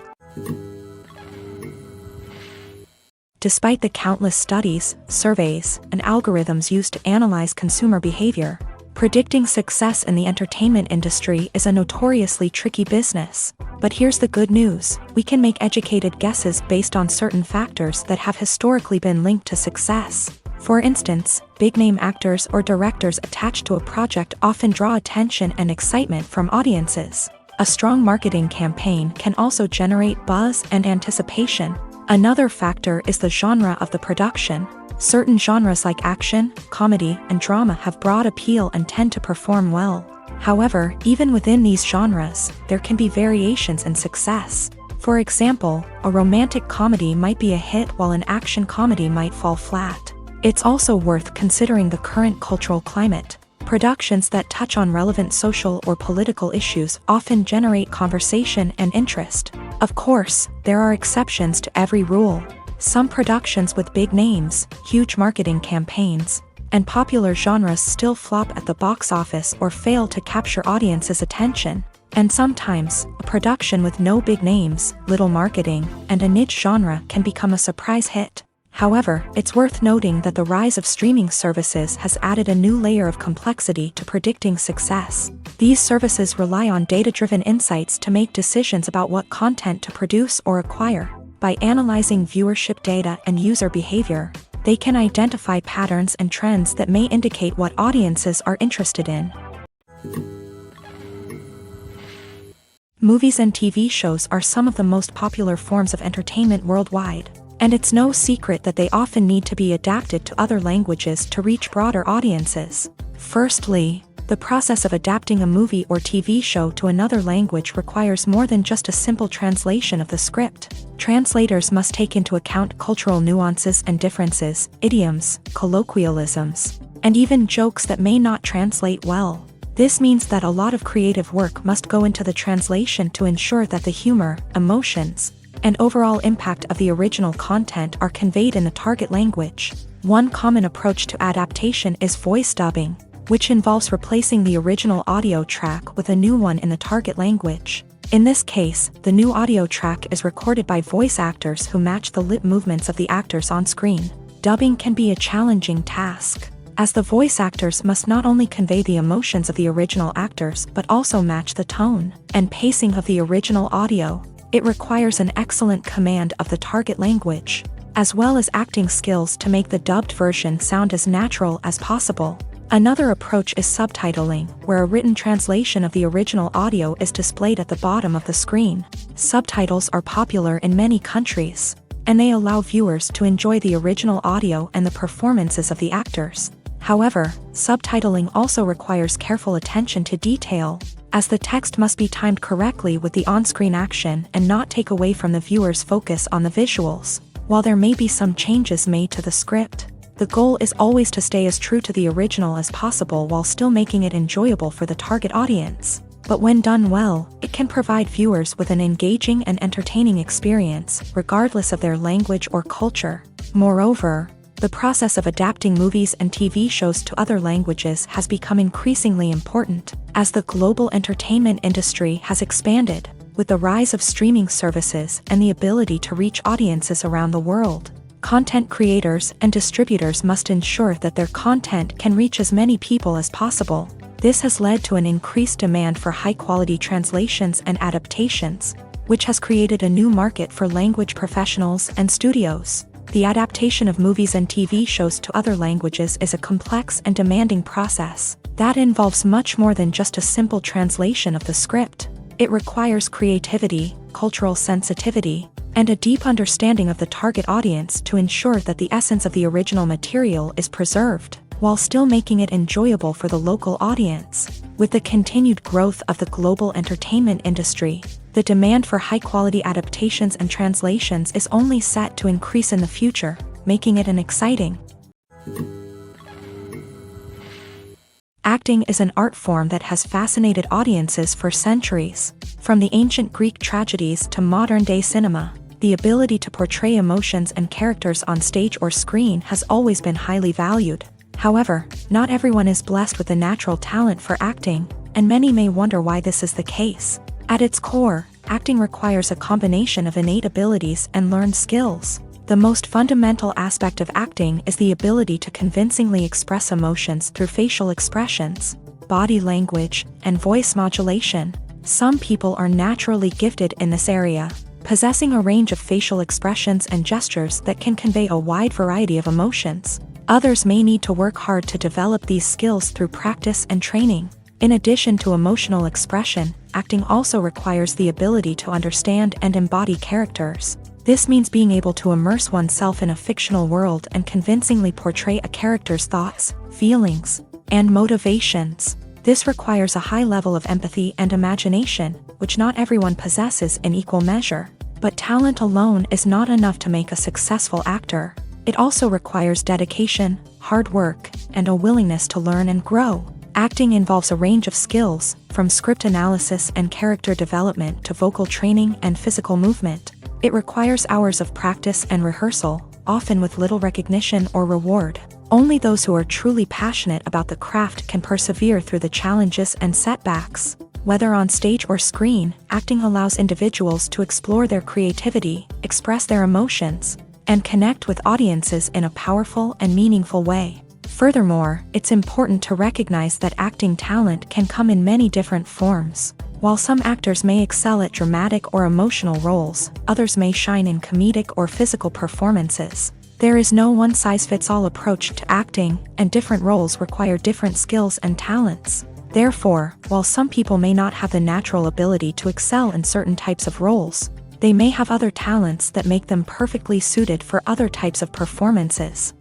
Despite the countless studies, surveys, and algorithms used to analyze consumer behavior, predicting success in the entertainment industry is a notoriously tricky business. But here's the good news: we can make educated guesses based on certain factors that have historically been linked to success. For instance, big-name actors or directors attached to a project often draw attention and excitement from audiences. A strong marketing campaign can also generate buzz and anticipation. Another factor is the genre of the production. Certain genres like action, comedy, and drama have broad appeal and tend to perform well. However, even within these genres, there can be variations in success. For example, a romantic comedy might be a hit while an action comedy might fall flat. It's also worth considering the current cultural climate. Productions that touch on relevant social or political issues often generate conversation and interest. Of course, there are exceptions to every rule. Some productions with big names, huge marketing campaigns, and popular genres still flop at the box office or fail to capture audiences' attention. And sometimes, a production with no big names, little marketing, and a niche genre can become a surprise hit. However, it's worth noting that the rise of streaming services has added a new layer of complexity to predicting success. These services rely on data-driven insights to make decisions about what content to produce or acquire. By analyzing viewership data and user behavior, they can identify patterns and trends that may indicate what audiences are interested in. Movies and TV shows are some of the most popular forms of entertainment worldwide. And it's no secret that they often need to be adapted to other languages to reach broader audiences. Firstly, the process of adapting a movie or TV show to another language requires more than just a simple translation of the script. Translators must take into account cultural nuances and differences, idioms, colloquialisms, and even jokes that may not translate well. This means that a lot of creative work must go into the translation to ensure that the humor, emotions, and overall impact of the original content are conveyed in the target language. One common approach to adaptation is voice dubbing, which involves replacing the original audio track with a new one in the target language. In this case, the new audio track is recorded by voice actors who match the lip movements of the actors on screen. dubbing can be a challenging task, as the voice actors must not only convey the emotions of the original actors but also match the tone and pacing of the original audio. It requires an excellent command of the target language, as well as acting skills to make the dubbed version sound as natural as possible. Another approach is subtitling, where a written translation of the original audio is displayed at the bottom of the screen. Subtitles are popular in many countries, and they allow viewers to enjoy the original audio and the performances of the actors. However, subtitling also requires careful attention to detail, as the text must be timed correctly with the on-screen action and not take away from the viewer's focus on the visuals. While there may be some changes made to the script, the goal is always to stay as true to the original as possible while still making it enjoyable for the target audience. But when done well, it can provide viewers with an engaging and entertaining experience, regardless of their language or culture. Moreover, the process of adapting movies and TV shows to other languages has become increasingly important, as the global entertainment industry has expanded, with the rise of streaming services and the ability to reach audiences around the world. Content creators and distributors must ensure that their content can reach as many people as possible. This has led to an increased demand for high-quality translations and adaptations, which has created a new market for language professionals and studios. The adaptation of movies and TV shows to other languages is a complex and demanding process that involves much more than just a simple translation of the script. It requires creativity, cultural sensitivity, and a deep understanding of the target audience to ensure that the essence of the original material is preserved, while still making it enjoyable for the local audience. With the continued growth of the global entertainment industry, the demand for high-quality adaptations and translations is only set to increase in the future, making it an exciting. Acting is an art form that has fascinated audiences for centuries. From the ancient Greek tragedies to modern-day cinema, the ability to portray emotions and characters on stage or screen has always been highly valued. However, not everyone is blessed with a natural talent for acting, and many may wonder why this is the case. At its core, acting requires a combination of innate abilities and learned skills. The most fundamental aspect of acting is the ability to convincingly express emotions through facial expressions, body language, and voice modulation. Some people are naturally gifted in this area, possessing a range of facial expressions and gestures that can convey a wide variety of emotions. Others may need to work hard to develop these skills through practice and training. In addition to emotional expression, acting also requires the ability to understand and embody characters. This means being able to immerse oneself in a fictional world and convincingly portray a character's thoughts, feelings, and motivations. This requires a high level of empathy and imagination, which not everyone possesses in equal measure. But talent alone is not enough to make a successful actor. It also requires dedication, hard work, and a willingness to learn and grow. Acting involves a range of skills, from script analysis and character development to vocal training and physical movement. It requires hours of practice and rehearsal, often with little recognition or reward. Only those who are truly passionate about the craft can persevere through the challenges and setbacks. Whether on stage or screen, acting allows individuals to explore their creativity, express their emotions, and connect with audiences in a powerful and meaningful way. Furthermore, it's important to recognize that acting talent can come in many different forms. While some actors may excel at dramatic or emotional roles, others may shine in comedic or physical performances. There is no one-size-fits-all approach to acting, and different roles require different skills and talents. Therefore, while some people may not have the natural ability to excel in certain types of roles, they may have other talents that make them perfectly suited for other types of performances.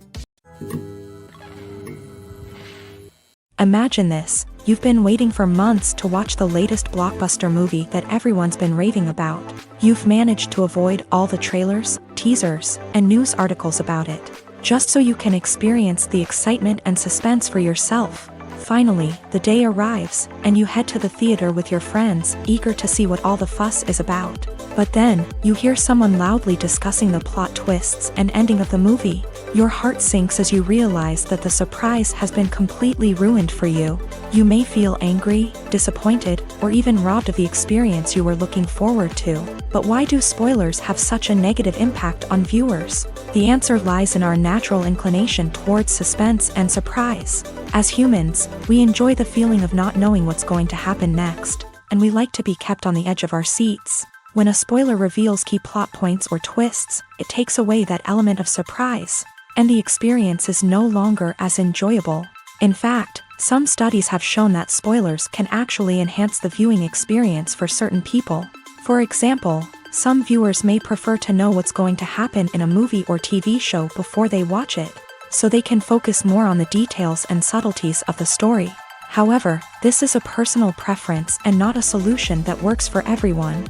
Imagine this: you've been waiting for months to watch the latest blockbuster movie that everyone's been raving about. You've managed to avoid all the trailers, teasers, and news articles about it, just so you can experience the excitement and suspense for yourself. Finally, the day arrives, and you head to the theater with your friends, eager to see what all the fuss is about. But then, you hear someone loudly discussing the plot twists and ending of the movie. Your heart sinks as you realize that the surprise has been completely ruined for you. You may feel angry, disappointed, or even robbed of the experience you were looking forward to. But why do spoilers have such a negative impact on viewers? The answer lies in our natural inclination towards suspense and surprise. As humans, we enjoy the feeling of not knowing what's going to happen next, and we like to be kept on the edge of our seats. When a spoiler reveals key plot points or twists, it takes away that element of surprise, and the experience is no longer as enjoyable. In fact, some studies have shown that spoilers can actually enhance the viewing experience for certain people. For example, some viewers may prefer to know what's going to happen in a movie or TV show before they watch it, so they can focus more on the details and subtleties of the story. However, this is a personal preference and not a solution that works for everyone.